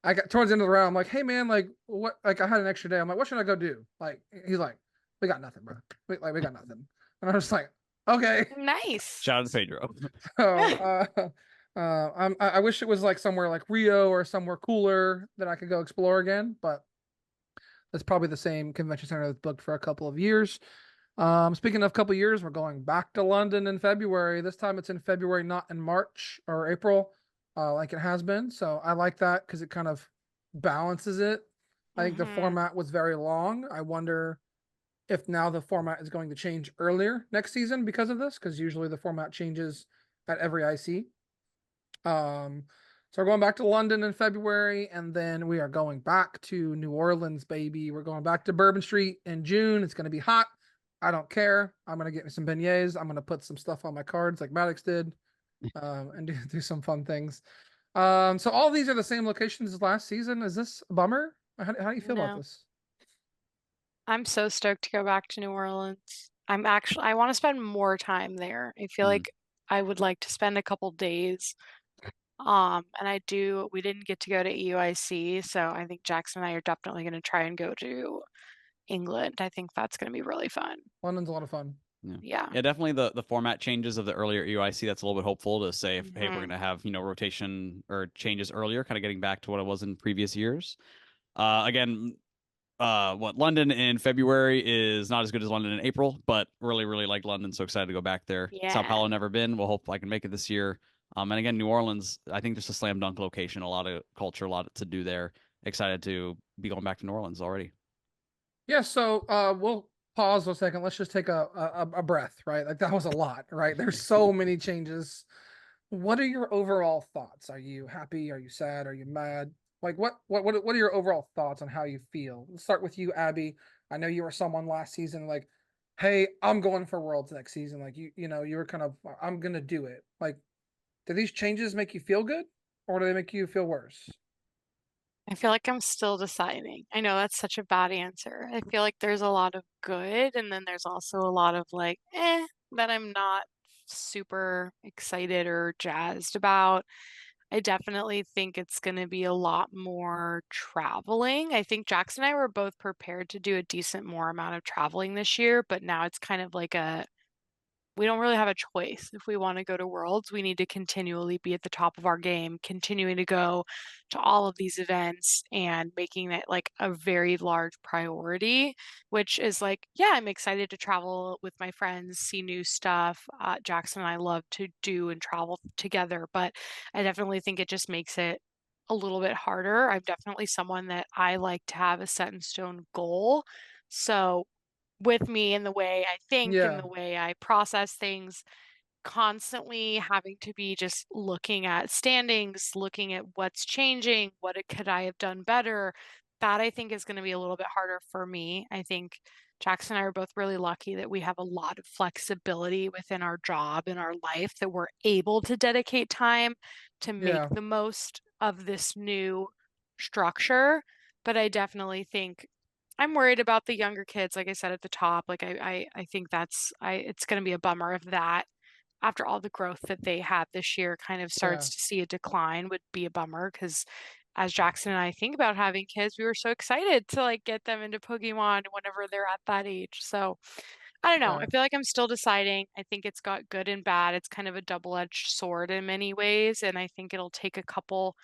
I got towards the end of the round, I'm like, hey man, like what? Like I had an extra day. I'm like, what should I go do? Like he's like, we got nothing, bro. We got nothing. And I was like, okay. Nice. Shout out to Pedro. So, I wish it was like somewhere like Rio or somewhere cooler that I could go explore again, but that's probably the same convention center that's booked for a couple of years. Speaking of a couple of years, we're going back to London in February. This time it's in February, not in March or April, like it has been. So I like that because it kind of balances it. I think the format was very long. I wonder if now the format is going to change earlier next season because of this, because usually the format changes at every IC. So we're going back to London in February, and then we are going back to New Orleans, baby. We're going back to Bourbon Street in June. It's going to be hot. I don't care. I'm going to get me some beignets. I'm going to put some stuff on my cards like Maddox did, and do some fun things. So all these are the same locations as last season. Is this a bummer? How do you feel about No. this? I'm so stoked to go back to New Orleans. I want to spend more time there. I feel like I would like to spend a couple days. And we didn't get to go to EUIC, so I think Jackson and I are definitely going to try and go to England. I think that's going to be really fun. London's a lot of fun. Yeah. Yeah, definitely the format changes of the earlier UIC. That's a little bit hopeful to say if hey, we're gonna have rotation or changes earlier, kind of getting back to what it was in previous years. Again, what London in February is not as good as London in April, but really like London, so excited to go back there. Yeah. Sao Paulo never been. We'll hope I can make it this year. And again, New Orleans, I think just a slam dunk location, a lot of culture, a lot to do there. Excited to be going back to New Orleans already. Yeah, so we'll pause for a second. Let's just take a breath, right? Like that was a lot, right? There's so many changes. What are your overall thoughts? Are you happy? Are you sad? Are you mad? Like what are your overall thoughts on how you feel? Let's start with you, Abby. I know you were someone last season like, hey, I'm going for Worlds next season. Like you were kind of I'm gonna do it. Like, do these changes make you feel good or do they make you feel worse? I feel like I'm still deciding. I know that's such a bad answer. I feel like there's a lot of good, and then there's also a lot of like, that I'm not super excited or jazzed about. I definitely think it's going to be a lot more traveling. I think Jackson and I were both prepared to do a decent more amount of traveling this year, but now it's kind of like we don't really have a choice. If we want to go to Worlds, we need to continually be at the top of our game, continuing to go to all of these events and making it like a very large priority, which is like, yeah, I'm excited to travel with my friends, see new stuff. Jackson and I love to do and travel together, but I definitely think it just makes it a little bit harder. I'm definitely someone that I like to have a set in stone goal. So with me in the way I think and Yeah, the way I process things, constantly having to be just looking at standings, looking at what's changing, could I have done better. That I think is going to be a little bit harder for me. I think Jackson and I are both really lucky that we have a lot of flexibility within our job and our life that we're able to dedicate time to make yeah, the most of this new structure. But I definitely think I'm worried about the younger kids, like I said at the top. Like I think it's gonna be a bummer if that after all the growth that they had this year kind of yeah, starts to see a decline would be a bummer because as Jackson and I think about having kids, we were so excited to like get them into Pokemon whenever they're at that age. So I don't know. I right. feel like I'm still deciding. I think it's got good and bad. It's kind of a double-edged sword in many ways, and I think it'll take a couple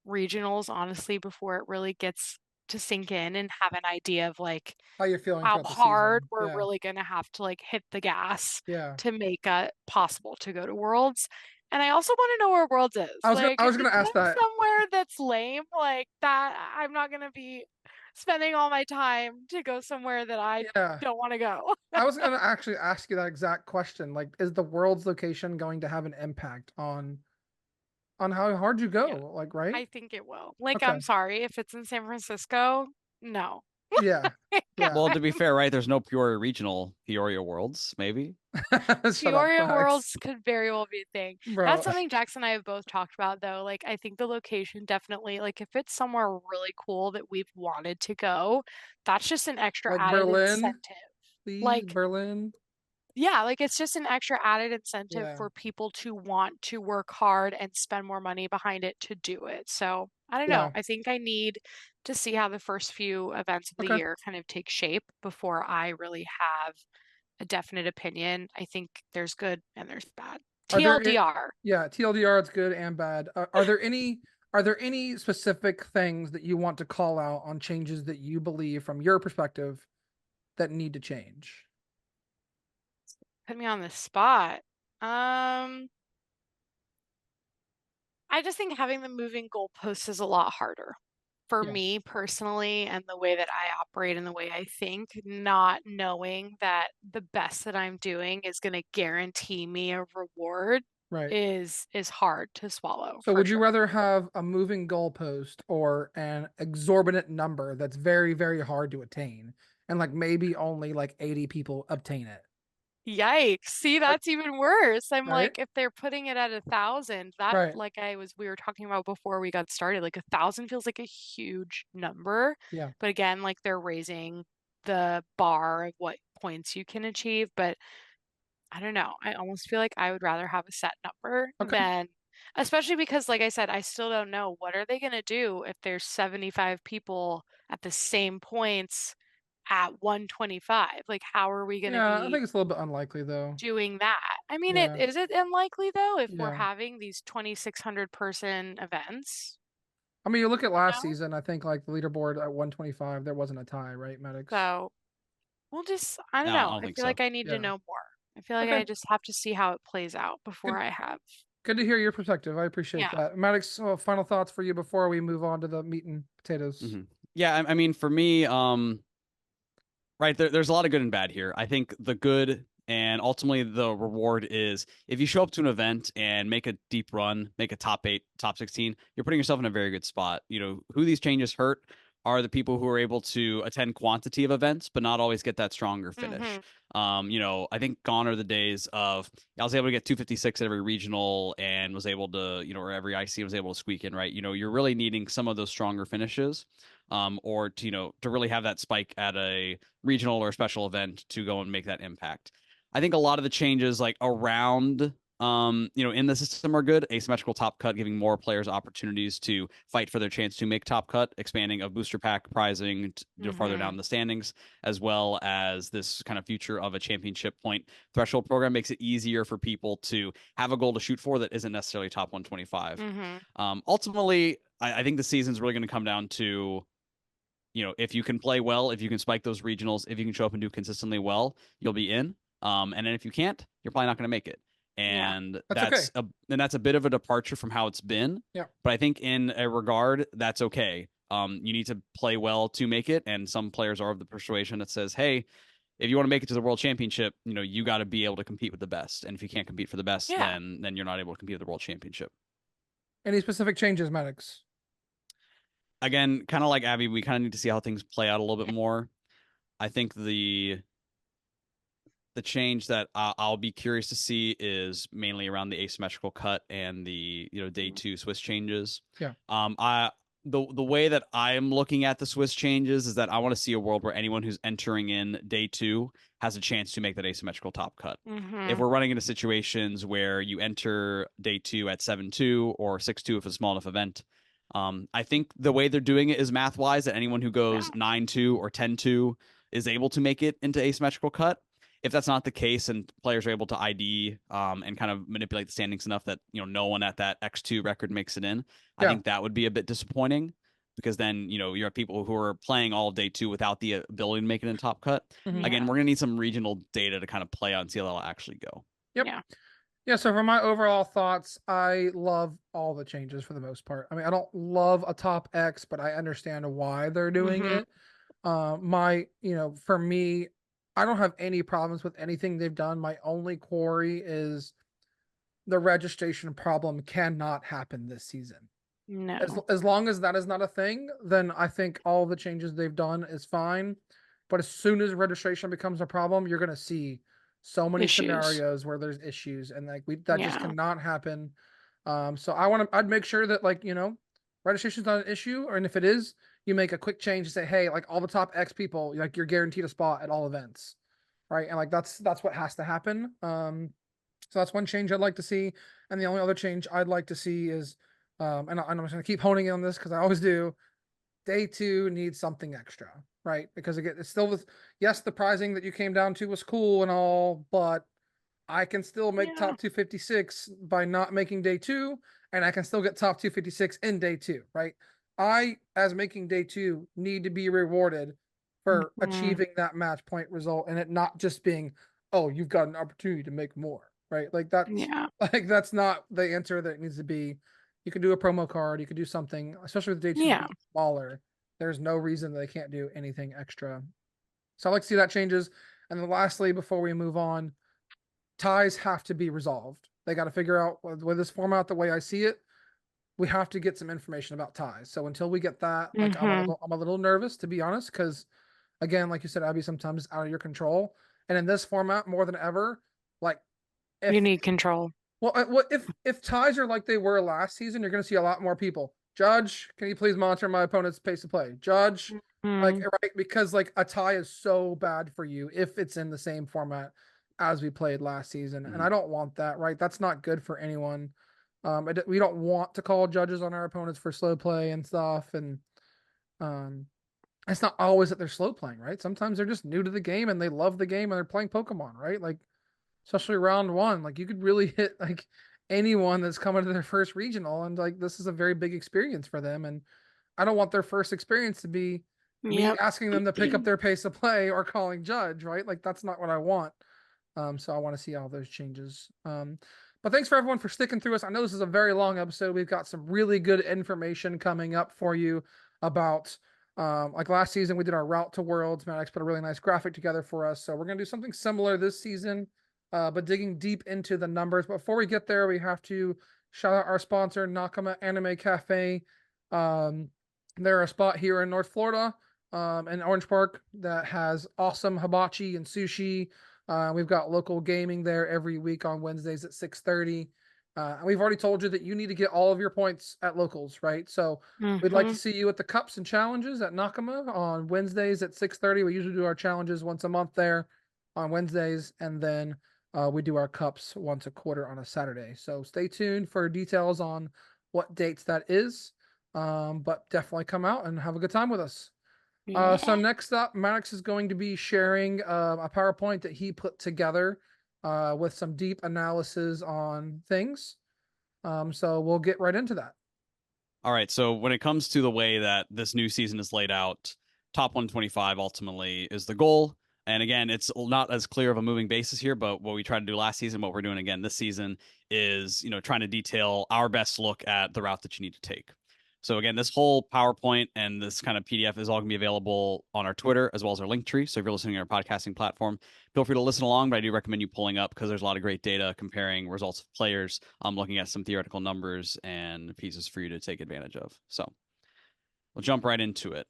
regionals, honestly, before it really gets to sink in and have an idea of like How you're feeling how throughout the hard season? we're Yeah, really gonna have to like hit the gas yeah. to make it possible to go to Worlds. And I also want to know where Worlds is. I Like, was if gonna it's ask that. somewhere that's lame, like that, I'm not gonna be. spending all my time to go somewhere that I Yeah. don't want to go. I was gonna actually ask you that exact question. Like, is the world's location going to have an impact on how hard you Yeah, go? Like, right? I think it will. Like, Okay. I'm sorry if it's in San Francisco. No. Yeah. Yeah. Well, to be fair, right? There's no pure regional Peoria worlds, maybe. Shut up, Peoria Max. Worlds could very well be a thing. Bro. That's something Jackson and I have both talked about, though. Like, I think the location definitely, like, if it's somewhere really cool that we've wanted to go, that's just an extra Like added Berlin, incentive. please, Like, Berlin. yeah, like it's just an extra added incentive Yeah. for people to want to work hard and spend more money behind it to do it. So I don't know. Yeah. I think I need to see how the first few events of the Okay. year kind of take shape before I really have a definite opinion. I think there's good and there's bad. Are there TLDR. yeah, TLDR, it's good and bad. Are there any specific things that you want to call out on changes that you believe from your perspective that need to change? Put me on the spot. I just think having the moving goalposts is a lot harder for Yeah. me personally, and the way that I operate and the way I think, not knowing that the best that I'm doing is going to guarantee me a reward Right. is hard to swallow So for would you sure. rather have a moving goalpost or an exorbitant number that's very, very hard to attain and like maybe only like 80 people obtain it? Yikes. See, Like, that's even worse. I'm right? like, if they're putting it at 1,000, that Right. like we were talking about before we got started, like 1,000 feels like a huge number. Yeah. But again, like they're raising the bar of what points you can achieve. But I don't know. I almost feel like I would rather have a set number Okay. than, especially because, like I said, I still don't know what are they going to do if there's 75 people at the same points at 125. Like, how are we going to Yeah, I be think it's a little bit unlikely though. doing that? I mean, Yeah. is it unlikely though if we're Yeah. having these 2,600 person events? I mean, you look at last No. season, I think like the leaderboard at 125, there wasn't a tie, right, Medics? So we'll just, I don't No, I know. don't I think feel so. like I need to Yeah. know more. I feel like I Okay. just have to see how it plays out before Good I have. good to hear your perspective. I appreciate Yeah. that. Maddox, final thoughts for you before we move on to the meat and potatoes. Yeah, I mean, for me, right there's a lot of good and bad here. I think the good and ultimately the reward is if you show up to an event and make a deep run, make a top 8, top 16, you're putting yourself in a very good spot. Who these changes hurt are the people who are able to attend quantity of events but not always get that stronger finish. Mm-hmm. I think gone are the days of I was able to get 256 at every regional and was able to, or every IC was able to squeak in, right? You're really needing some of those stronger finishes, or to really have that spike at a regional or a special event to go and make that impact. I think a lot of the changes like around in the system are good. Asymmetrical top cut, giving more players opportunities to fight for their chance to make top cut, expanding of booster pack pricing farther Mm-hmm. down the standings, as well as this kind of future of a championship point threshold program makes it easier for people to have a goal to shoot for that isn't necessarily top 125. Mm-hmm. Ultimately, I think the season's really going to come down to if you can play well, if you can spike those regionals, if you can show up and do consistently well, you'll be in. And then if you can't, you're probably not going to make it. Yeah. And That's okay. that's a bit of a departure from how it's been. Yeah. But I think in a regard, that's okay. You need to play well to make it. And some players are of the persuasion that says, hey, if you want to make it to the world championship, you got to be able to compete with the best. And if you can't compete for the best, Yeah. then you're not able to compete at the world championship. Any specific changes, Maddox? Again, kind of like Abby, we kind of need to see how things play out a little bit more. I think the change that I'll be curious to see is mainly around the asymmetrical cut and the day 2 Swiss changes. Yeah. The way that I'm looking at the Swiss changes is that I want to see a world where anyone who's entering in day 2 has a chance to make that asymmetrical top cut. Mm-hmm. If we're running into situations where you enter day 2 at 7-2 or 6-2 if it's a small enough event, I think the way they're doing it is math wise that anyone who goes 9-2 or 10-2 is able to make it into asymmetrical cut. If that's not the case and players are able to ID and kind of manipulate the standings enough that no one at that X2 record makes it in, I think that would be a bit disappointing because then you have people who are playing all day 2 without the ability to make it in top cut. Mhm. Again, we're gonna need some regional data to kind of play out and see how that'll actually go. Yep. Yeah. Yeah, so for my overall thoughts, I love all the changes for the most part. I mean, I don't love a top X, but I understand why they're doing Mm-hmm. it. For me, I don't have any problems with anything they've done. My only quarry is the registration problem cannot happen this season. As No. as long as that is not a thing, then I think all the changes they've done is fine. But as soon as registration becomes a problem, you're gonna see so many Issues. scenarios where there's issues, and like that just Yeah. cannot happen. So I'd make sure that registration is not an issue, or and if it is, you make a quick change and say, hey, like all the top X people, like you're guaranteed a spot at all events, right? And like that's what has to happen. So that's one change I'd like to see. And the only other change I'd like to see is, I'm just going to keep honing in on this because I always do. Day two needs something extra, right? Because again, it's still yes, the prizing that you came down to was cool and all, but I can still make Yeah. top 256 by not making day two, and I can still get top 256 in day two, right? I, as making day two, need to be rewarded for Mm-hmm. achieving that match point result and it not just being, oh, you've got an opportunity to make more, right? Like that's Yeah. like that's not the answer that it needs to be. You can do a promo card, you could do something, especially with day twos Yeah. being smaller. There's no reason they can't do anything extra. So I like to see that changes. And then lastly, before we move on, ties have to be resolved. They got to figure out with this format, the way I see it, we have to get some information about ties. So until we get that, like Mm-hmm. I'm a little nervous to be honest, because again, like you said, Abby, sometimes out of your control. And in this format, more than ever, like You if need control. what if ties are like they were last season, you're going to see a lot more people. Judge, can you please monitor my opponent's pace of play? Judge, like Mm-hmm. right, because like a tie is so bad for you if it's in the same format as we played last season, and Mhm. I don't want that. Right, that's not good for anyone. We don't want to call judges on our opponents for slow play and stuff, and um, it's not always that they're slow playing. Right, sometimes they're just new to the game and they love the game and they're playing Pokemon. Right, like especially round one. Like you could really hit like anyone that's coming to their first regional, and like this is a very big experience for them. And I don't want their first experience to be me Yep. asking them to pick up their pace of play or calling judge, right? Like that's not what I want. So I want to see all those changes. But thanks for everyone for sticking through us. I know this is a very long episode. We've got some really good information coming up for you about like last season we did our route to worlds. Maddox put a really nice graphic together for us. So we're gonna do something similar this season, but digging deep into the numbers. Before we get there, we have to shout out our sponsor, Nakama Anime Cafe. Um, they're a spot here in North Florida, in Orange Park, that has awesome hibachi and sushi. We've got local gaming there every week on Wednesdays at 6:30. We've already told you that you need to get all of your points at locals, right? So we'd like to Mm-hmm. see you at the cups and challenges at Nakama on Wednesdays at 6:30. We usually do our challenges once a month there on Wednesdays, and then we do our cups once a quarter on a Saturday. So stay tuned for details on what dates that is. But definitely come out and have a good time with us. So Yeah. next up, Maddox is going to be sharing a PowerPoint that he put together with some deep analysis on things. So we'll get right into that. All right. So when it comes to the way that this new season is laid out, top 125 ultimately is the goal. And again, it's not as clear of a moving basis here, but what we tried to do last season, what we're doing again this season is, trying to detail our best look at the route that you need to take. So again, this whole PowerPoint and this kind of PDF is all going to be available on our Twitter as well as our link tree. So if you're listening on our podcasting platform, feel free to listen along, but I do recommend you pulling up because there's a lot of great data comparing results of players, looking at some theoretical numbers and pieces for you to take advantage of. So we'll jump right into it.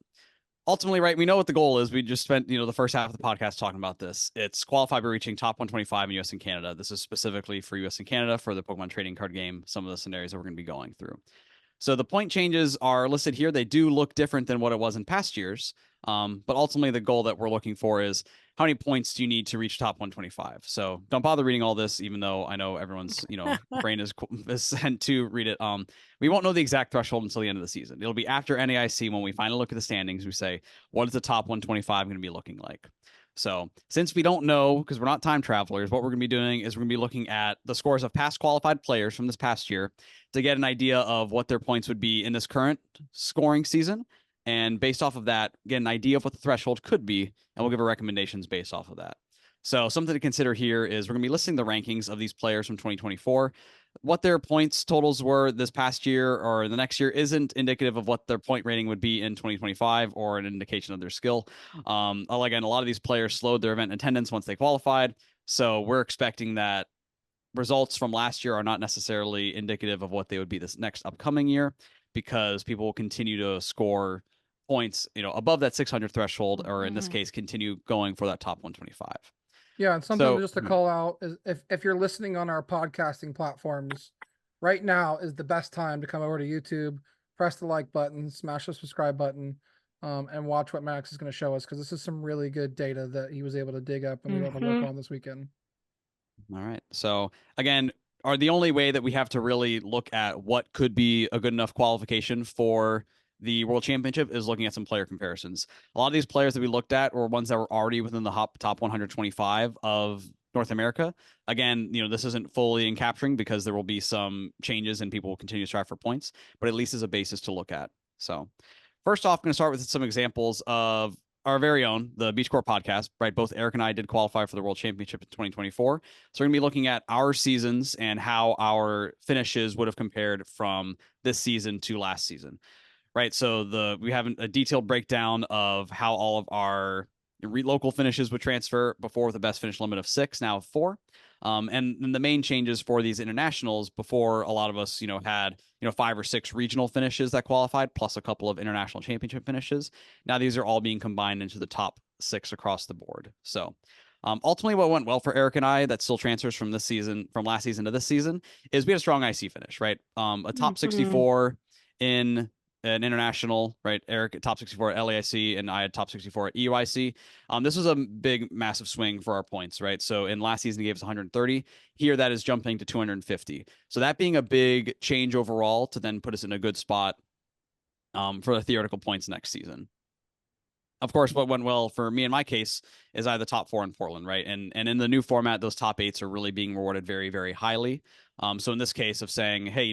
Ultimately, right, we know what the goal is. We just spent, the first half of the podcast talking about this. It's qualify by reaching top 125 in US and Canada. This is specifically for US and Canada for the Pokemon trading card game, some of the scenarios that we're going to be going through. So the point changes are listed here. They do look different than what it was in past years. But ultimately, the goal that we're looking for is how many points do you need to reach top 125? So don't bother reading all this, even though I know everyone's, brain is sent to read it. We won't know the exact threshold until the end of the season. It'll be after NAIC when we finally look at the standings. We say, what is the top 125 going to be looking like? So since we don't know, because we're not time travelers, what we're going to be doing is we're going to be looking at the scores of past qualified players from this past year to get an idea of what their points would be in this current scoring season. And based off of that, get an idea of what the threshold could be, and we'll give our recommendations based off of that. So something to consider here is we're going to be listing the rankings of these players from 2024. What their points totals were this past year or the next year isn't indicative of what their point rating would be in 2025 or an indication of their skill. Again, a lot of these players slowed their event attendance once they qualified. So we're expecting that results from last year are not necessarily indicative of what they would be this next upcoming year, because people will continue to score points, above that 600 threshold, or in this case, continue going for that top 125. Yeah, and something So just to call out is if you're listening on our podcasting platforms, right now is the best time to come over to YouTube, press the like button, smash the subscribe button, and watch what Max is going to show us, because this is some really good data that he was able to dig up and we were able to work on this weekend. All right. So again, the only way that we have to really look at what could be a good enough qualification for the World Championship is looking at some player comparisons. A lot of these players that we looked at were ones that were already within the top 125 of North America. Again, this isn't fully in capturing because there will be some changes and people will continue to strive for points, but at least as a basis to look at. So first off, I'm going to start with some examples of our very own, the Beach Court podcast, right? Both Eric and I did qualify for the World Championship in 2024. So we're going to be looking at our seasons and how our finishes would have compared from this season to last season, right? So we have a detailed breakdown of how all of our local finishes would transfer before, with a best finish limit of 6, now 4. And the main changes for these internationals, before a lot of us, had 5 or 6 regional finishes that qualified, plus a couple of international championship finishes. Now these are all being combined into the top 6 across the board. So ultimately, what went well for Eric and I that still transfers from last season to this season is we had a strong IC finish, right? A top 64 in an international, right? Eric at top 64 at LAIC, and I had top 64 at EUIC. This was a big, massive swing for our points, right? So in last season, he gave us 130. Here, that is jumping to 250. So that being a big change overall to then put us in a good spot for the theoretical points next season. Of course, what went well for me in my case is I had the top 4 in Portland, right? And in the new format, those top 8s are really being rewarded very, very highly. So in this case of saying, hey,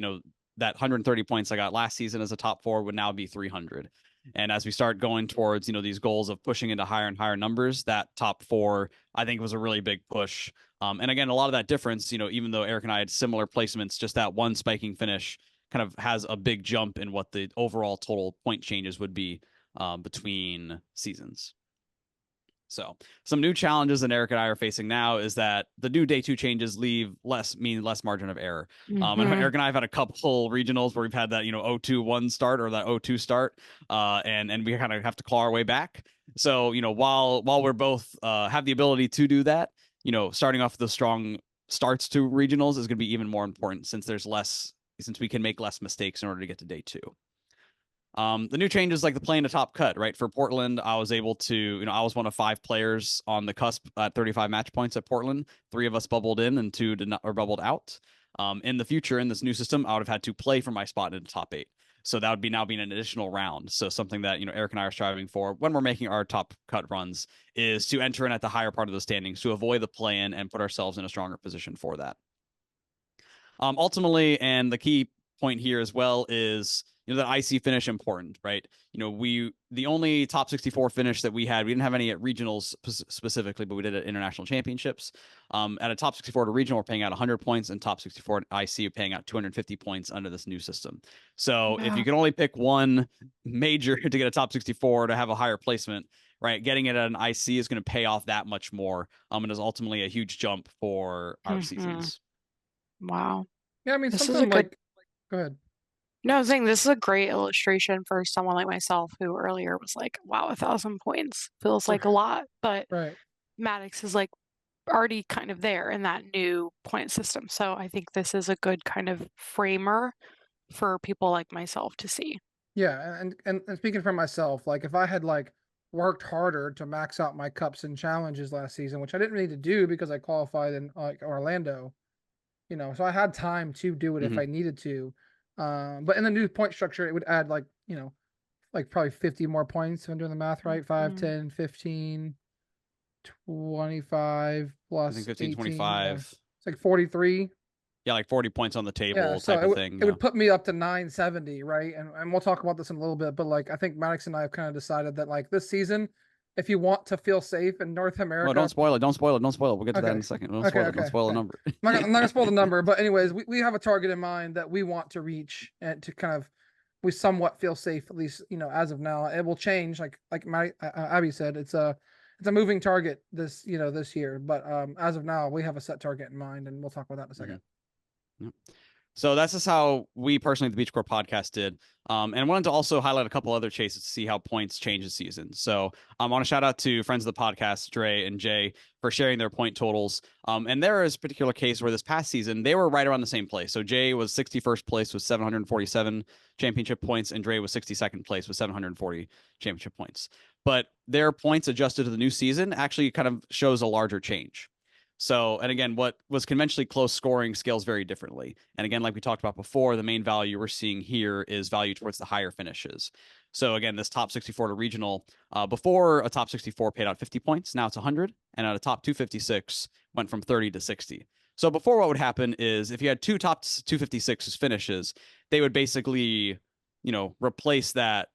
that 130 points I got last season as a top 4 would now be 300. And as we start going towards, these goals of pushing into higher and higher numbers, that top 4, I think, was a really big push. And again, a lot of that difference, even though Eric and I had similar placements, just that one spiking finish kind of has a big jump in what the overall total point changes would be between seasons. So some new challenges that Eric and I are facing now is that the new day 2 changes less margin of error. And Eric and I have had a couple regionals where we've had that 0-2-1 start or that 0-2 start, and we kind of have to claw our way back. So while we're both have the ability to do that, starting off with the strong starts to regionals is going to be even more important since we can make less mistakes in order to get to day 2. The new changes, like the playing a top cut, right? For Portland, I was able to, I was one of 5 players on the cusp at 35 match points at Portland. 3 of us bubbled in and 2 did not, or bubbled out. In the future, in this new system, I would have had to play for my spot in the top 8. So that would be now being an additional round. So something that, Eric and I are striving for when we're making our top cut runs is to enter in at the higher part of the standings to avoid the play-in and put ourselves in a stronger position for that. Ultimately, and the key point here as well is, that IC finish important, right? The only top 64 finish that we had, we didn't have any at regionals specifically, but we did at international championships. At a top 64 to regional, we're paying out 100 points, and top 64 at IC, we're paying out 250 points under this new system. So if you can only pick one major to get a top 64 to have a higher placement, right, getting it at an IC is going to pay off that much more. And is ultimately a huge jump for our seasons. Wow. Yeah, I mean, This something like, go ahead. No, I was saying this is a great illustration for someone like myself who earlier was like, wow, 1,000 points feels like a lot. But right. Maddox is like already kind of there in that new point system. So I think this is a good kind of framer for people like myself to see. Yeah, and speaking for myself, like if I had worked harder to max out my cups and challenges last season, which I didn't need to do because I qualified in Orlando, so I had time to do it if I needed to. But in the new point structure, it would add probably 50 more points if I'm doing the math right. 5, 10, 15, 25 plus I think 15, 18, 25. It's like 43. Yeah, like 40 points on the table Yeah, so type of thing. It would put me up to 970, right? And we'll talk about this in a little bit, but I think Maddox and I have kind of decided that this season if you want to feel safe in North America. Well, don't spoil it. Don't spoil it. Don't spoil it. We'll get to that in a second. Don't spoil it. Don't spoil the number. I'm not gonna spoil the number, but anyways, we have a target in mind that we want to reach and to kind of we somewhat feel safe, at least as of now. It will change, like Abby said, it's a moving target this year, but as of now, we have a set target in mind, and we'll talk about that in a second. Yep. So that's just how we personally, the Beach Corps podcast, did. And I wanted to also highlight a couple other chases to see how points change this season. So I want to shout out to friends of the podcast, Dre and Jay, for sharing their point totals. And there is a particular case where this past season, they were right around the same place. So Jay was 61st place with 747 championship points, and Dre was 62nd place with 740 championship points. But their points adjusted to the new season actually kind of shows a larger change. So, and again, what was conventionally close scoring scales very differently. And again, like we talked about before, the main value we're seeing here is value towards the higher finishes. So again, this top 64 to regional, before a top 64 paid out 50 points, now it's 100, and at a top 256 went from 30 to 60. So before, what would happen is if you had two top 256 finishes, they would basically, replace that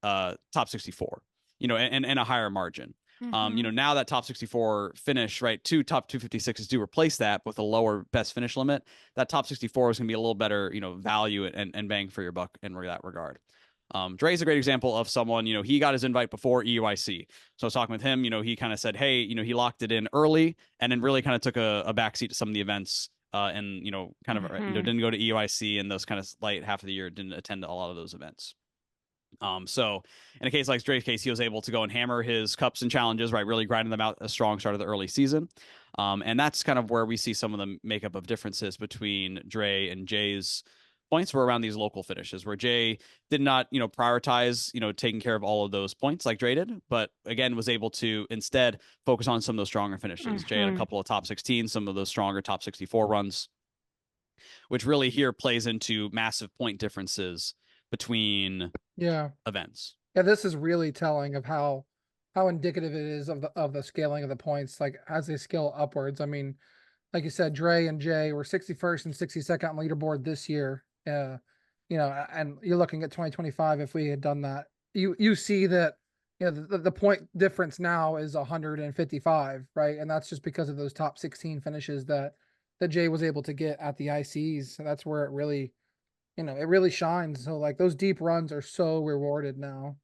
top 64, and a higher margin. Now that top 64 finish, right, two top 256s do replace that with a lower best finish limit. That top 64 is going to be a little better, value and bang for your buck in that regard. Dre's a great example of someone, he got his invite before EUIC. So I was talking with him, he kind of said, hey, he locked it in early and then really kind of took a backseat to some of the events. And, didn't go to EUIC and those kind of light half of the year, didn't attend a lot of those events. So in a case like Dre's case, he was able to go and hammer his cups and challenges, right? Really grinding them out a strong start of the early season. And that's kind of where we see some of the makeup of differences between Dre and Jay's points were around these local finishes where Jay did not, prioritize, taking care of all of those points like Dre did, but again, was able to instead focus on some of those stronger finishes. Jay had a couple of top 16, some of those stronger top 64 runs, which really here plays into massive point differences between events. Yeah, this is really telling of how indicative it is of the scaling of the points, like as they scale upwards. I mean, like you said, Dre and Jay were 61st and 62nd on leaderboard this year. And you're looking at 2025. If we had done that, you see that the point difference now is 155, right? And that's just because of those top 16 finishes that Jay was able to get at the ICs. So that's where it really it really shines. So like those deep runs are so rewarded now.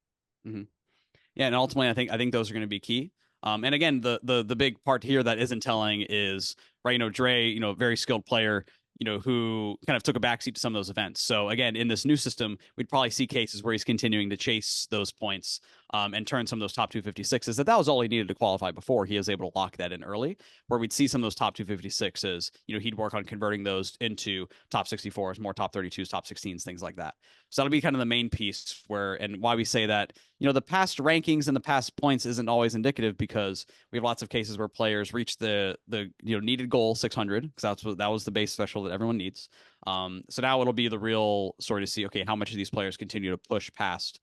Yeah, and ultimately, I think those are going to be key. And again, the big part here that isn't telling is right. Dre, very skilled player, who kind of took a backseat to some of those events. So again, in this new system, we'd probably see cases where he's continuing to chase those points and turn some of those top 256s. That was all he needed to qualify before. He was able to lock that in early, where we'd see some of those top 256s, he'd work on converting those into top 64s, more top 32s, top 16s, things like that. So that'll be kind of the main piece and why we say that, the past rankings and the past points isn't always indicative, because we have lots of cases where players reach the needed goal 600, because that was the base threshold that everyone needs. So now it'll be the real story to see, okay, how much of these players continue to push past,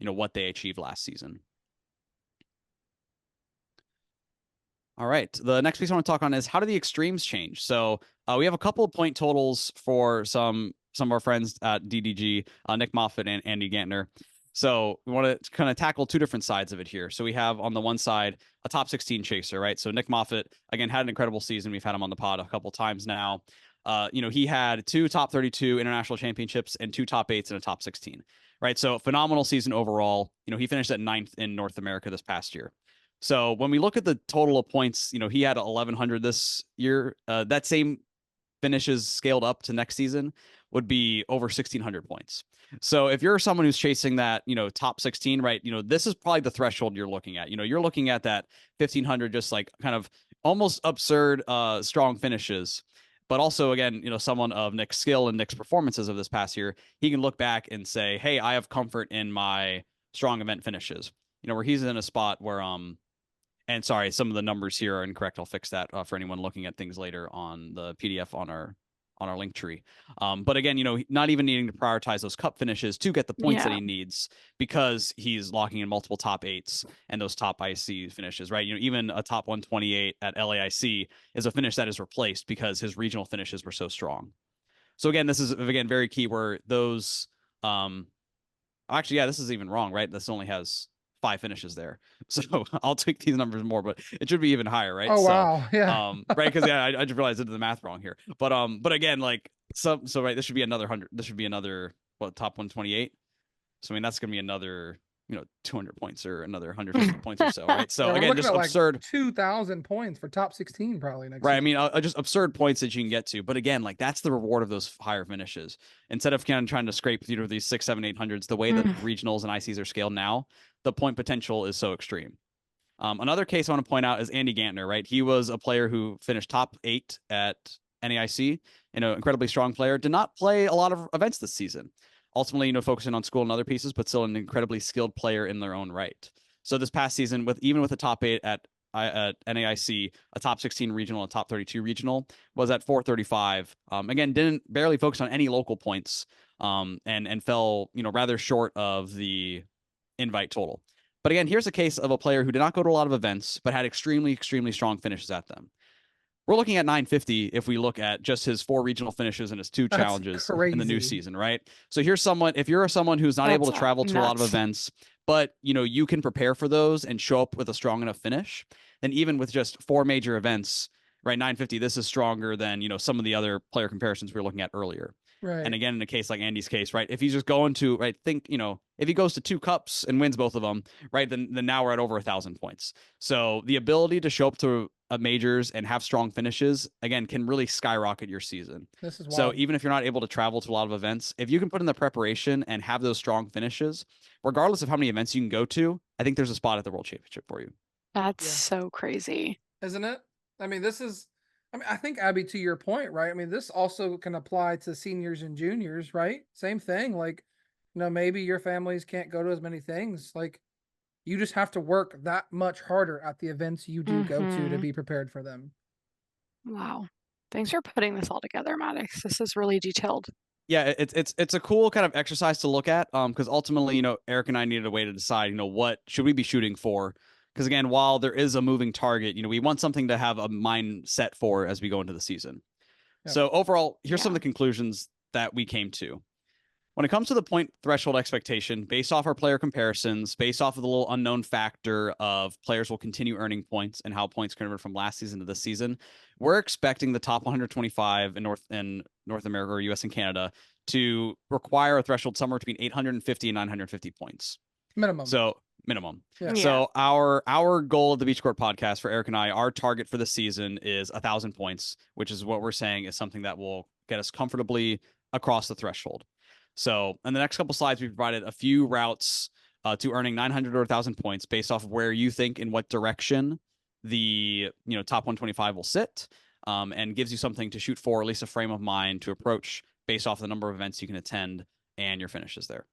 what they achieved last season. All right. The next piece I want to talk on is how do the extremes change? So we have a couple of point totals for some of our friends at DDG, Nick Moffitt and Andy Gantner. So we want to kind of tackle two different sides of it here. So we have on the one side a top 16 chaser, right? So Nick Moffitt, again, had an incredible season. We've had him on the pod a couple times now. He had 2 top 32 international championships and 2 top 8s and a top 16, right? So phenomenal season overall. He finished at 9th in North America this past year. So when we look at the total of points, he had 1,100 this year. That same finishes scaled up to next season would be over 1,600 points. So if you're someone who's chasing that, top 16, right, this is probably the threshold you're looking at. You're looking at that 1,500, just like kind of almost absurd, strong finishes. But also, again, someone of Nick's skill and Nick's performances of this past year, he can look back and say, hey, I have comfort in my strong event finishes, where he's in a spot where, and sorry, some of the numbers here are incorrect. I'll fix that for anyone looking at things later on the PDF on our link tree. But again, not even needing to prioritize those cup finishes to get the points that he needs, because he's locking in multiple top 8s and those top IC finishes, right? Even a top 128 at LAIC is a finish that is replaced because his regional finishes were so strong. So again, this is very key where those, actually, yeah, this is even wrong, right? This only has 5 finishes there. So I'll take these numbers more, but it should be even higher, right? Oh So, wow, yeah. right, because yeah, I just realized I did the math wrong here. But again, like so right, this should be another 100. This should be another what top 128. So I mean that's gonna be another 200 points or another 150 points or so, right? So Yeah, we're again, looking just at like absurd. 2,000 points for top 16 probably next Right. I season. mean, just absurd points that you can get to. But again, like that's the reward of those higher finishes. Instead of kind of trying to scrape these 6, 7, 800s, the way that regionals and ICs are scaled now, the point potential is so extreme. Another case I want to point out is Andy Gantner, right? He was a player who finished top 8 at NAIC, an incredibly strong player, did not play a lot of events this season. Ultimately, focusing on school and other pieces, but still an incredibly skilled player in their own right. So this past season, even with a top 8 at NAIC, a top 16 regional, a top 32 regional, was at 435. Again, didn't barely focus on any local points, and fell rather short of the invite total. But again, here's a case of a player who did not go to a lot of events, but had extremely, extremely strong finishes at them. We're looking at 950 if we look at just his 4 regional finishes and his 2 That's challenges in the new crazy. season, right? So here's someone, if you're someone who's not able to That's travel to a lot of nuts. events, but you can prepare for those and show up with a strong enough finish, then even with just 4 major events, right, 950, this is stronger than some of the other player comparisons we were looking at earlier. Right. And again, in a case like Andy's case, right, if he's just going to, right, think, if he goes to 2 cups and wins both of them, right, then now we're at over 1,000 points. So the ability to show up to majors and have strong finishes, again, can really skyrocket your season. This is So wild. even if you're not able to travel to a lot of events, if you can put in the preparation and have those strong finishes, regardless of how many events you can go to, I think there's a spot at the World Championship for you. That's Yeah. so crazy. Isn't it? I mean, I think Abby, to your point, right? I mean, this also can apply to seniors and juniors, right? Same thing. Like, maybe your families can't go to as many things. Like, you just have to work that much harder at the events you do go to be prepared for them. Wow. Thanks for putting this all together, Maddox. This is really detailed. Yeah, it's a cool kind of exercise to look at, because ultimately, Eric and I needed a way to decide, what should we be shooting for? Because again, while there is a moving target, we want something to have a mindset for as we go into the season. Yep. So overall, here's some of Yeah. the conclusions that we came to. When it comes to the point threshold expectation, based off our player comparisons, based off of the little unknown factor of players will continue earning points and how points convert from last season to this season, we're expecting the top 125 in North America or US and Canada to require a threshold somewhere between 850 and 950 points. Minimum. So minimum. Yeah. So our goal of the Beach Court podcast for Eric and I, our target for the season is 1,000 points, which is what we're saying is something that will get us comfortably across the threshold. So in the next couple slides, we provided a few routes to earning 900 or 1,000 points based off of where you think in what direction the top 125 will sit, and gives you something to shoot for, at least a frame of mind to approach based off the number of events you can attend and your finishes there.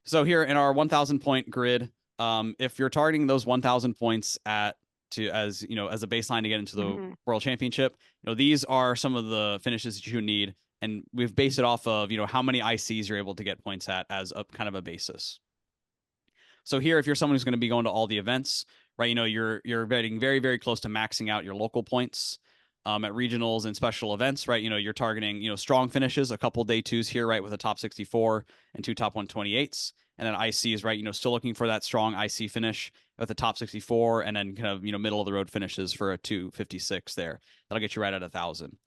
So here in our 1,000 point grid, if you're targeting those 1,000 points as a baseline to get into the World Championship, these are some of the finishes that you need. And we've based it off of, how many ICs you're able to get points at as a kind of a basis. So here, if you're someone who's going to be going to all the events, right, you're getting very, very close to maxing out your local points. At regionals and special events, right, you're targeting, strong finishes, a couple day 2s here, right, with a top 64 and 2 top 128s. And then ICs, right, still looking for that strong IC finish with the top 64 and then kind of, middle of the road finishes for a 256 there. That'll get you right at 1,000.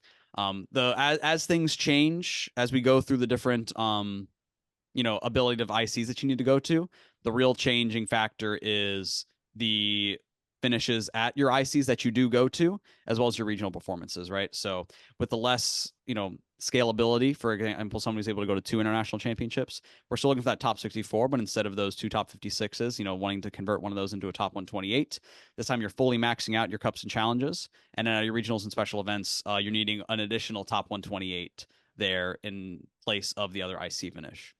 As things change, as we go through the different, ability of ICs that you need to go to, the real changing factor is the finishes at your ICs that you do go to, as well as your regional performances, right? So with the less, scalability, for example, someone who's able to go to 2 international championships, we're still looking for that top 64, but instead of those 2 top 56s, wanting to convert one of those into a top 128, this time you're fully maxing out your cups and challenges. And then at your regionals and special events, you're needing an additional top 128 there in place of the other IC finish.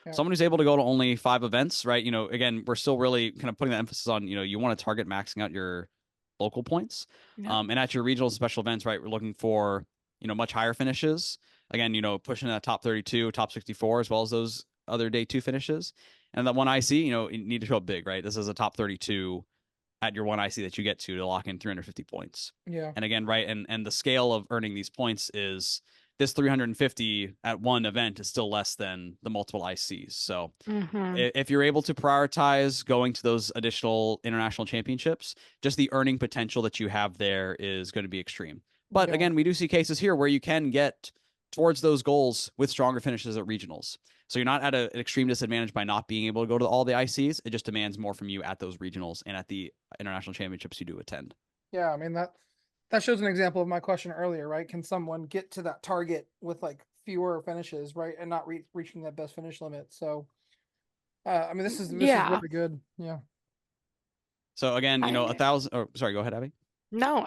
Yeah. Someone who's able to go to only 5 events, right? Again, we're still really kind of putting the emphasis on, you want to target maxing out your local points. Yeah. And at your regional and special events, right, we're looking for, much higher finishes. Again, pushing that top 32, top 64, as well as those other day 2 finishes. And that one IC, you need to show up big, right? This is a top 32 at your one IC that you get to lock in 350 points. Yeah. And again, right, and the scale of earning these points is this 350 at one event is still less than the multiple ICs. So if you're able to prioritize going to those additional international championships, just the earning potential that you have there is going to be extreme. But Yeah. again, we do see cases here where you can get towards those goals with stronger finishes at regionals. So you're not at an extreme disadvantage by not being able to go to all the ICs. It just demands more from you at those regionals and at the international championships you do attend. Yeah, I mean that shows an example of my question earlier, right? Can someone get to that target with like fewer finishes, right, and not reaching that best finish limit? So, I mean, this is Yeah. really good. Yeah. So again, you know, 1,000. Or sorry, go ahead, Abby. No,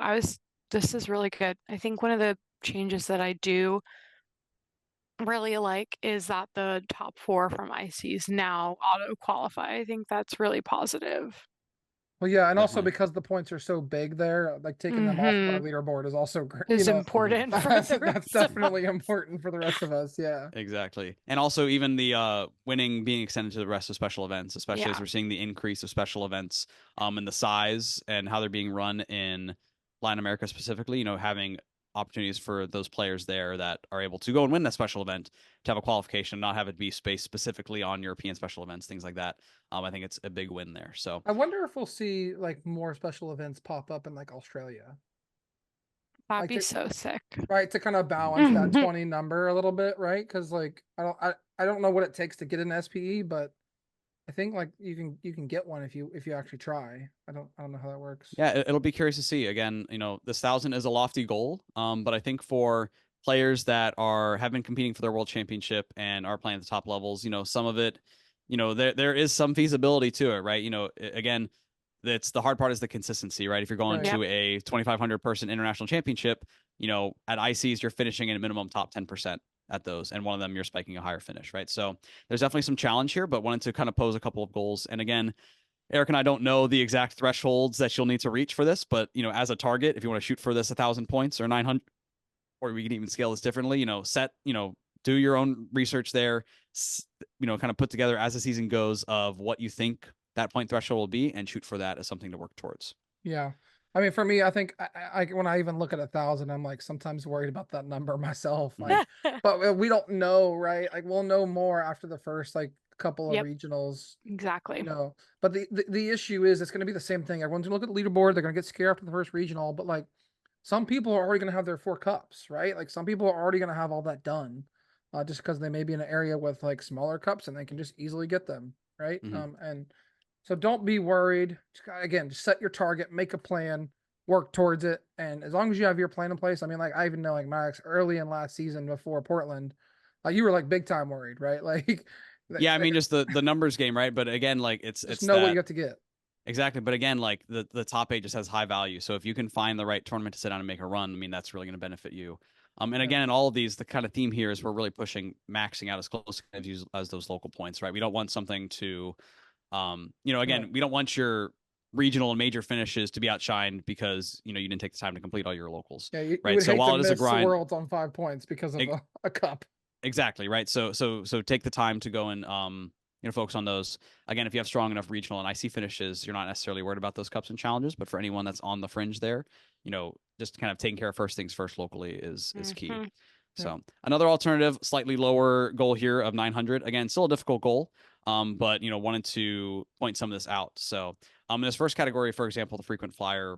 this is really good. I think one of the changes that I do really like is that the top 4 from ICs now auto qualify. I think that's really positive. Well, yeah, and also Definitely. because the points are so big there, like taking them off our leaderboard is also great. Is important for that's the that's rest of definitely us. important for the rest of us. Yeah. Exactly. And also even the winning being extended to the rest of special events, especially as Yeah. we're seeing the increase of special events and the size and how they're being run in Latin America specifically, you know, having opportunities for those players there that are able to go and win that special event to have a qualification, not have it be spaced specifically on European special events, things like that. I think it's a big win there. So I wonder if we'll see like more special events pop up in like Australia. That'd Like be so sick. right, to kind of balance that 20 number a little bit, right? Because like I don't know what it takes to get an SPE, but I think like you can get one if you actually try. I don't know how that works. yeah, it'll be curious to see. Again, you know, this 1,000 is a lofty goal, but I think for players that have been competing for their world championship and are playing at the top levels, you know, some of it, you know, there is some feasibility to it, right? You know, again, that's the hard part is the consistency, right? If you're going Right. to a 2,500 person international championship, you know, at ICs you're finishing in a minimum top 10% at those, and one of them you're spiking a higher finish, right? So there's definitely some challenge here, but wanted to kind of pose a couple of goals. And again, Eric and I don't know the exact thresholds that you'll need to reach for this, but you know, as a target, if you want to shoot for this 1,000 points or 900, or we can even scale this differently, you know, do your own research there, you know, kind of put together as the season goes of what you think that point threshold will be and shoot for that as something to work towards. Yeah. I mean, for me, I think when I even look at 1,000, I'm like sometimes worried about that number myself. Like, but we don't know, right? Like, we'll know more after the first like couple of Yep. regionals. Exactly. You know, but the issue is it's going to be the same thing. Everyone's going to look at the leaderboard. They're going to get scared after the first regional. But like, some people are already going to have their 4 cups, right? Like, some people are already going to have all that done, just because they may be in an area with like smaller cups and they can just easily get them, right? And so don't be worried. Again, just set your target, make a plan, work towards it. And as long as you have your plan in place, I mean, like I even know like Max early in last season before Portland, you were like big time worried, right? Like, Yeah, I mean, just the numbers game, right? But again, like just it's know what you that got to get. exactly. But again, like the top 8 just has high value. So if you can find the right tournament to sit down and make a run, I mean, that's really going to benefit you. And again, in all of these, the kind of theme here is we're really pushing maxing out as close as those local points, right? We don't want something to you know, again, we don't want your regional and major finishes to be outshined because you know you didn't take the time to complete all your locals. Yeah, you right. would So hate while to it is a miss the grind, Worlds on 5 points because of a cup. exactly right. So take the time to go and you know, focus on those. Again, if you have strong enough regional and IC finishes, you're not necessarily worried about those cups and challenges. But for anyone that's on the fringe there, you know, just kind of taking care of first things first locally is key. So another alternative, slightly lower goal here of 900. Again, still a difficult goal, but you know, wanted to point some of this out. So in this first category, for example, the frequent flyer,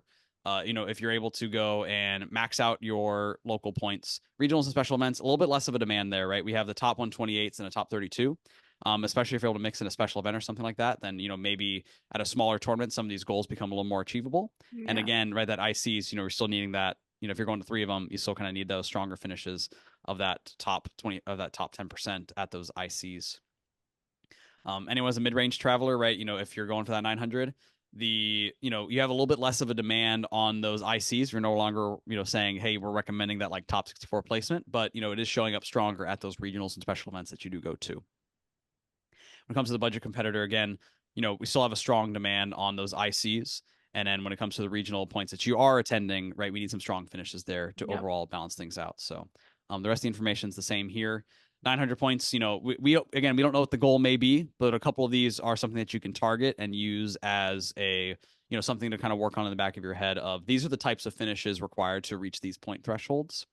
you know, if you're able to go and max out your local points, regionals and special events, a little bit less of a demand there, right? We have the top 128s and a top 32. Especially if you're able to mix in a special event or something like that, then you know maybe at a smaller tournament, some of these goals become a little more achievable. Yeah. And again, right, that ICs, you know, we're still needing that. You know, if you're going to 3 of them, you still kind of need those stronger finishes of that top 20 of that top 10% at those ICs. Anyone as a mid-range traveler, right? You know, if you're going for that 900, you know, you have a little bit less of a demand on those ICs. You're no longer, you know, saying, hey, we're recommending that like top 64 placement, but you know, it is showing up stronger at those regionals and special events that you do go to. When it comes to the budget competitor, again, you know, we still have a strong demand on those ICs. And then when it comes to the regional points that you are attending, right, we need some strong finishes there to overall balance things out. So the rest of the information is the same here. 900 points, you know, we again, we don't know what the goal may be, but a couple of these are something that you can target and use as a, you know, something to kind of work on in the back of your head of these are the types of finishes required to reach these point thresholds.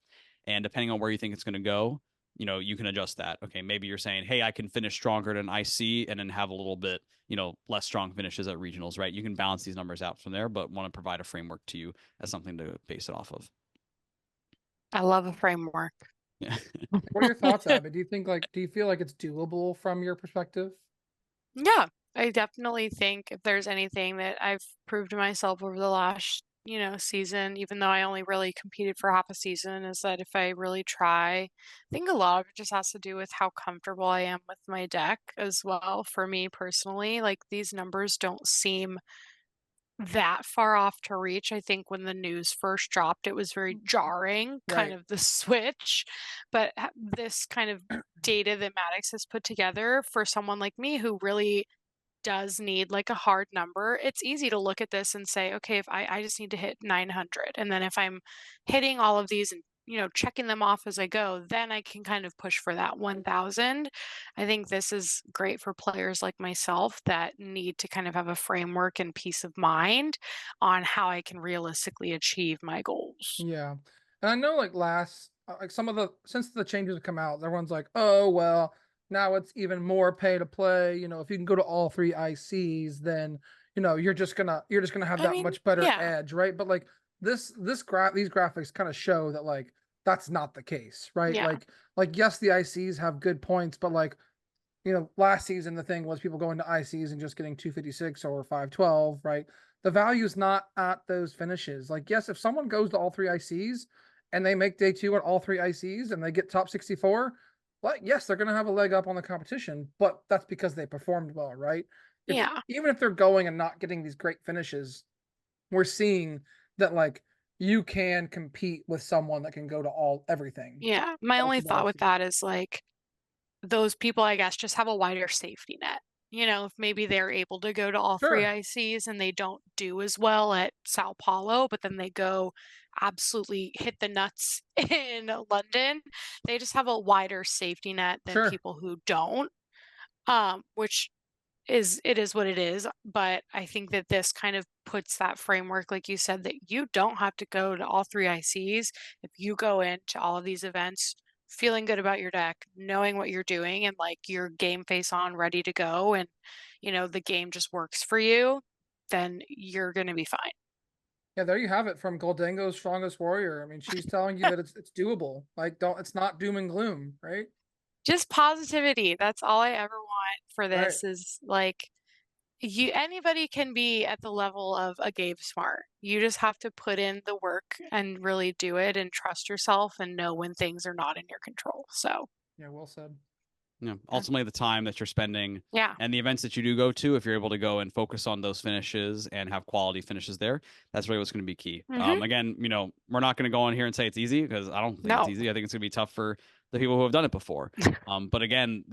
And depending on where you think it's going to go, you know, you can adjust that. Okay, maybe you're saying, hey, I can finish stronger than IC and then have a little bit, you know, less strong finishes at regionals, right? You can balance these numbers out from there, but want to provide a framework to you as something to base it off of. I love a framework. Yeah. What are your thoughts, Abby? Do you feel like it's doable from your perspective? Yeah, I definitely think if there's anything that I've proved to myself over the last, season, even though I only really competed for half a season, is that if I really try, I think a lot of it just has to do with how comfortable I am with my deck as well. For me personally, like these numbers don't seem that far off to reach. I think when the news first dropped, it was very jarring, kind Right. of the switch. But this kind of data that Maddox has put together for someone like me who really does need like a hard number, it's easy to look at this and say, okay, if I just need to hit 900. And then if I'm hitting all of these and checking them off as I go, then I can kind of push for that 1000. I think this is great for players like myself that need to kind of have a framework and peace of mind on how I can realistically achieve my goals. Yeah. And I know like some of since the changes have come out, everyone's like, oh well, now it's even more pay to play. You know, if you can go to all three ICs, then you're just gonna have I that mean, much better yeah, edge, right? But like these graphics kind of show that like that's not the case, right? yeah, Like yes, the ICs have good points, but like last season the thing was people going to ICs and just getting 256 or 512, right? The value is not at those finishes. Like, yes, if someone goes to all three ICs and they make day two at all three ICs and they get top 64, well, yes, they're going to have a leg up on the competition, but that's because they performed well, right? If yeah, even if they're going and not getting these great finishes, we're seeing that like you can compete with someone that can go to all everything. yeah. My only Multiple thought with ICs. that is like, those people, I guess, just have a wider safety net. If maybe they're able to go to all three Sure, ICs and they don't do as well at Sao Paulo, but then they go absolutely hit the nuts in London. They just have a wider safety net than sure. people who don't, which it is what it is. But I think that this kind of puts that framework, like you said, that you don't have to go to all three ICs. If you go into all of these events feeling good about your deck, knowing what you're doing and like your game face on, ready to go, and the game just works for you, then you're gonna be fine. Yeah, there you have it from Gholdengo's Strongest Warrior. I mean, she's telling you that it's doable. Like, don't it's not doom and gloom, right? Just positivity. That's all I ever want for Right. this is like anybody can be at the level of a Gabe Smart. You just have to put in the work and really do it and trust yourself and know when things are not in your control. So, Yeah, well said. Yeah. yeah. Ultimately, the time that you're spending Yeah. and the events that you do go to, if you're able to go and focus on those finishes and have quality finishes there, that's really what's going to be key. Mhm. Again, we're not going to go on here and say it's easy because I don't think it's No. easy. I think it's going to be tough for the people who have done it before. But again,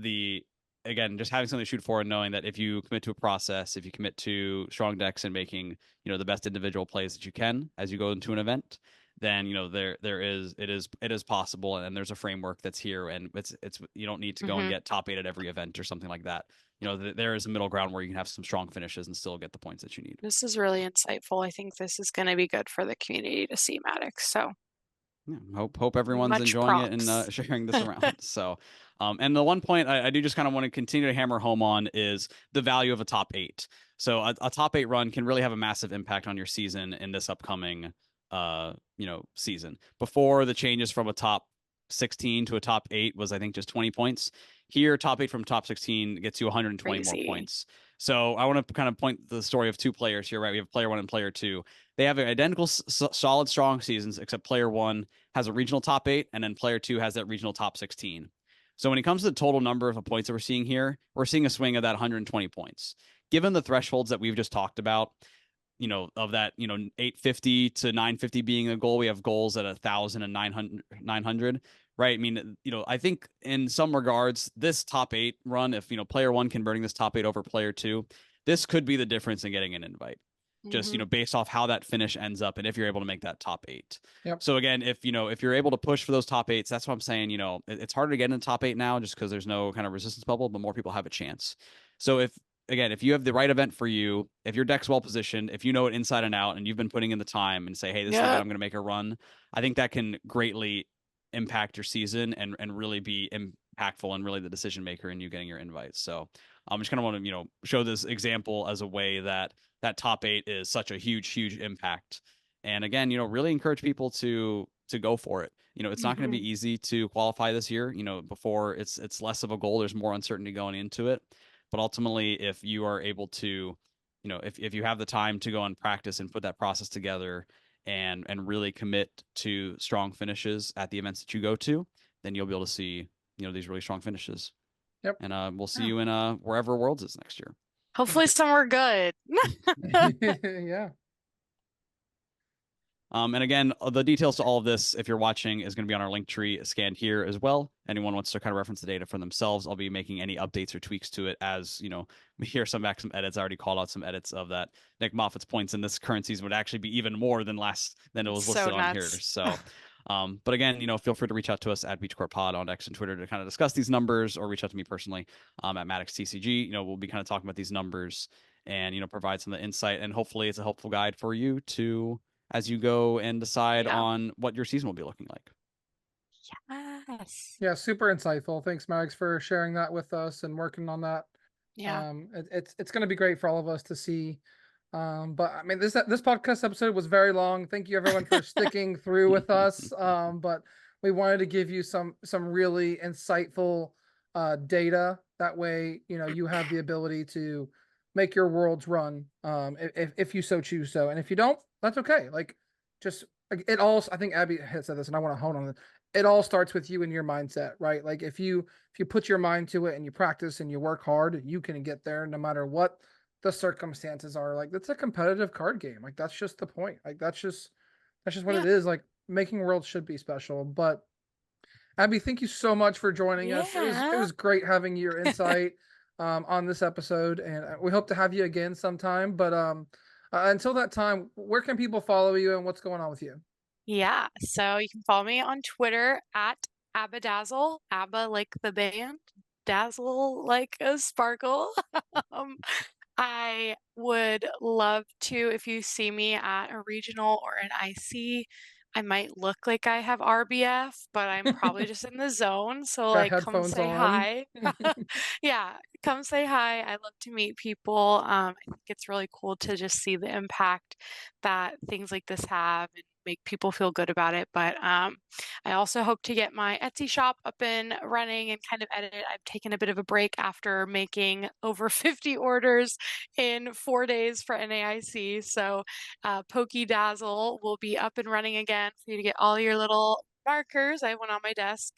just having something to shoot for and knowing that if you commit to a process, if you commit to strong decks and making, the best individual plays that you can as you go into an event, then it is possible, and there's a framework that's here, and it's you don't need to go and Mhm. get top 8 at every event or something like that. There is a middle ground where you can have some strong finishes and still get the points that you need. This is really insightful. I think this is going to be good for the community to see Maddox. So, Yeah, hope everyone's much enjoying it and props. sharing this around. So, and the one point I do just kind of want to continue to hammer home on is the value of a top 8. So a top 8 run can really have a massive impact on your season in this upcoming season. Before the changes from a top 16 to a top 8 was, I think, just 20 points. Here, top 8 from top 16 gets you 120 more Crazy. points. So I want to kind of point the story of two players here, right? We have player 1 and player 2. They have identical, solid, strong seasons, except player 1 has a regional top 8, and then player 2 has that regional top 16. So when it comes to the total number of points that we're seeing here, we're seeing a swing of that 120 points. Given the thresholds that we've just talked about, of that, 850 to 950 being a goal, we have goals at 1,000 and 900, right? I mean, I think in some regards, this top 8 run, if, player 1 converting this top 8 over player 2, this could be the difference in getting an invite. Just, Mhm. based off how that finish ends up and if you're able to make that top 8. Yep. So again, if you're able to push for those top 8s, that's what I'm saying. It's harder to get in the top 8 now just because there's no kind of resistance bubble, but more people have a chance. So if you have the right event for you, if your deck's well positioned, if you know it inside and out, and you've been putting in the time and say, hey, this is the event Yep. I'm going to make a run, I think that can greatly impact your season and really be impactful and really the decision maker in you getting your invites. So I just kind of want to, show this example as a way that that top 8 is such a huge impact. And again, really encourage people to go for it. It's not going to be easy to qualify this year. Before it's less of a goal. There's more uncertainty going into it. But ultimately, if you are able to, if you have the time to go and practice and put that process together and really commit to strong finishes at the events that you go to, then you'll be able to see, these really strong finishes. Yep. And we'll see you in wherever Worlds is next year. Hopefully somewhere good. Yeah. And again, the details to all of this, if you're watching, is going to be on our link tree scanned here as well. Anyone wants to kind of reference the data for themselves, I'll be making any updates or tweaks to it as, we hear some edits. I already called out some edits of that. Nick Moffat's points in this current season would actually be even more than it was listed on here. So, but again, feel free to reach out to us at BeachCourtPod on X and Twitter to kind of discuss these numbers, or reach out to me personally at MaddoxTCG. We'll be kind of talking about these numbers and, provide some of the insight, and hopefully it's a helpful guide for you to, as you go and decide on what your season will be looking like. Yes. Yeah, super insightful. Thanks, Max, for sharing that with us and working on that. Yeah. It's going to be great for all of us to see. But I mean, this podcast episode was very long. Thank you everyone for sticking through with us. But we wanted to give you some really insightful data. That way, you have the ability to make your worlds run if you so choose so. And if you don't, that's okay. Like, just it all, I think Abby had said this, and I want to hone on it. It all starts with you and your mindset, right? Like, if you put your mind to it and you practice and you work hard, you can get there no matter what the circumstances are. Like, it's a competitive card game. Like, that's just the point. Like, that's just what it is. Like, making worlds should be special. But Abby, thank you so much for joining us. It was great having your insight on this episode, and we hope to have you again sometime. But until that time, where can people follow you and what's going on with you? Yeah, so you can follow me on Twitter at Abadazzle, Abba like the band, dazzle like a sparkle. I would love to, if you see me at a regional or an IC, I might look like I have RBF, but I'm probably just in the zone. So Got come headphones say on. hi. Yeah, come say hi. I love to meet people. I think it's really cool to just see the impact that things like this have and make people feel good about it. But I also hope to get my Etsy shop up and running and kind of edit it. I've taken a bit of a break after making over 50 orders in 4 days for NAIC. So Pokey Dazzle will be up and running again for you to get all your little markers. I have one on my desk.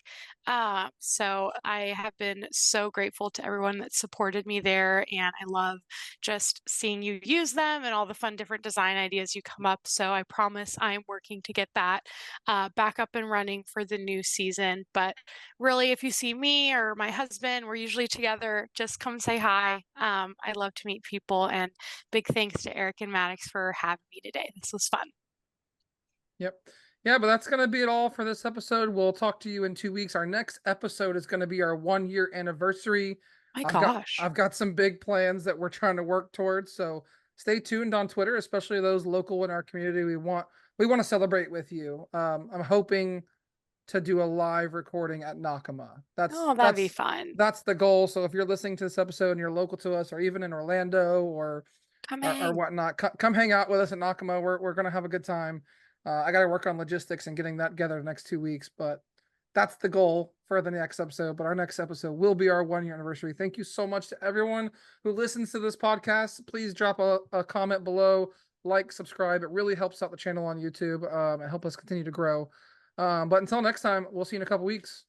So I have been so grateful to everyone that supported me there, and I love just seeing you use them and all the fun different design ideas you come up. So I promise I'm working to get that back up and running for the new season. But really, if you see me or my husband, we're usually together, just come say hi. I love to meet people, and big thanks to Eric and Maddox for having me today. This was fun. Yep. Yeah, but that's going to be it all for this episode. We'll talk to you in 2 weeks. Our next episode is going to be our 1-year anniversary. My gosh. I've got some big plans that we're trying to work towards. So stay tuned on Twitter, especially those local in our community. We want to celebrate with you. I'm hoping to do a live recording at Nakama. That'd be fun. That's the goal. So if you're listening to this episode and you're local to us, or even in Orlando or whatnot, come hang out with us at Nakama. We're gonna have a good time. I got to work on logistics and getting that together the next 2 weeks, but that's the goal for the next episode. But our next episode will be our 1-year anniversary. Thank you so much to everyone who listens to this podcast. Please drop a comment below, like, subscribe. It really helps out the channel on YouTube and help us continue to grow. But until next time, we'll see you in a couple weeks.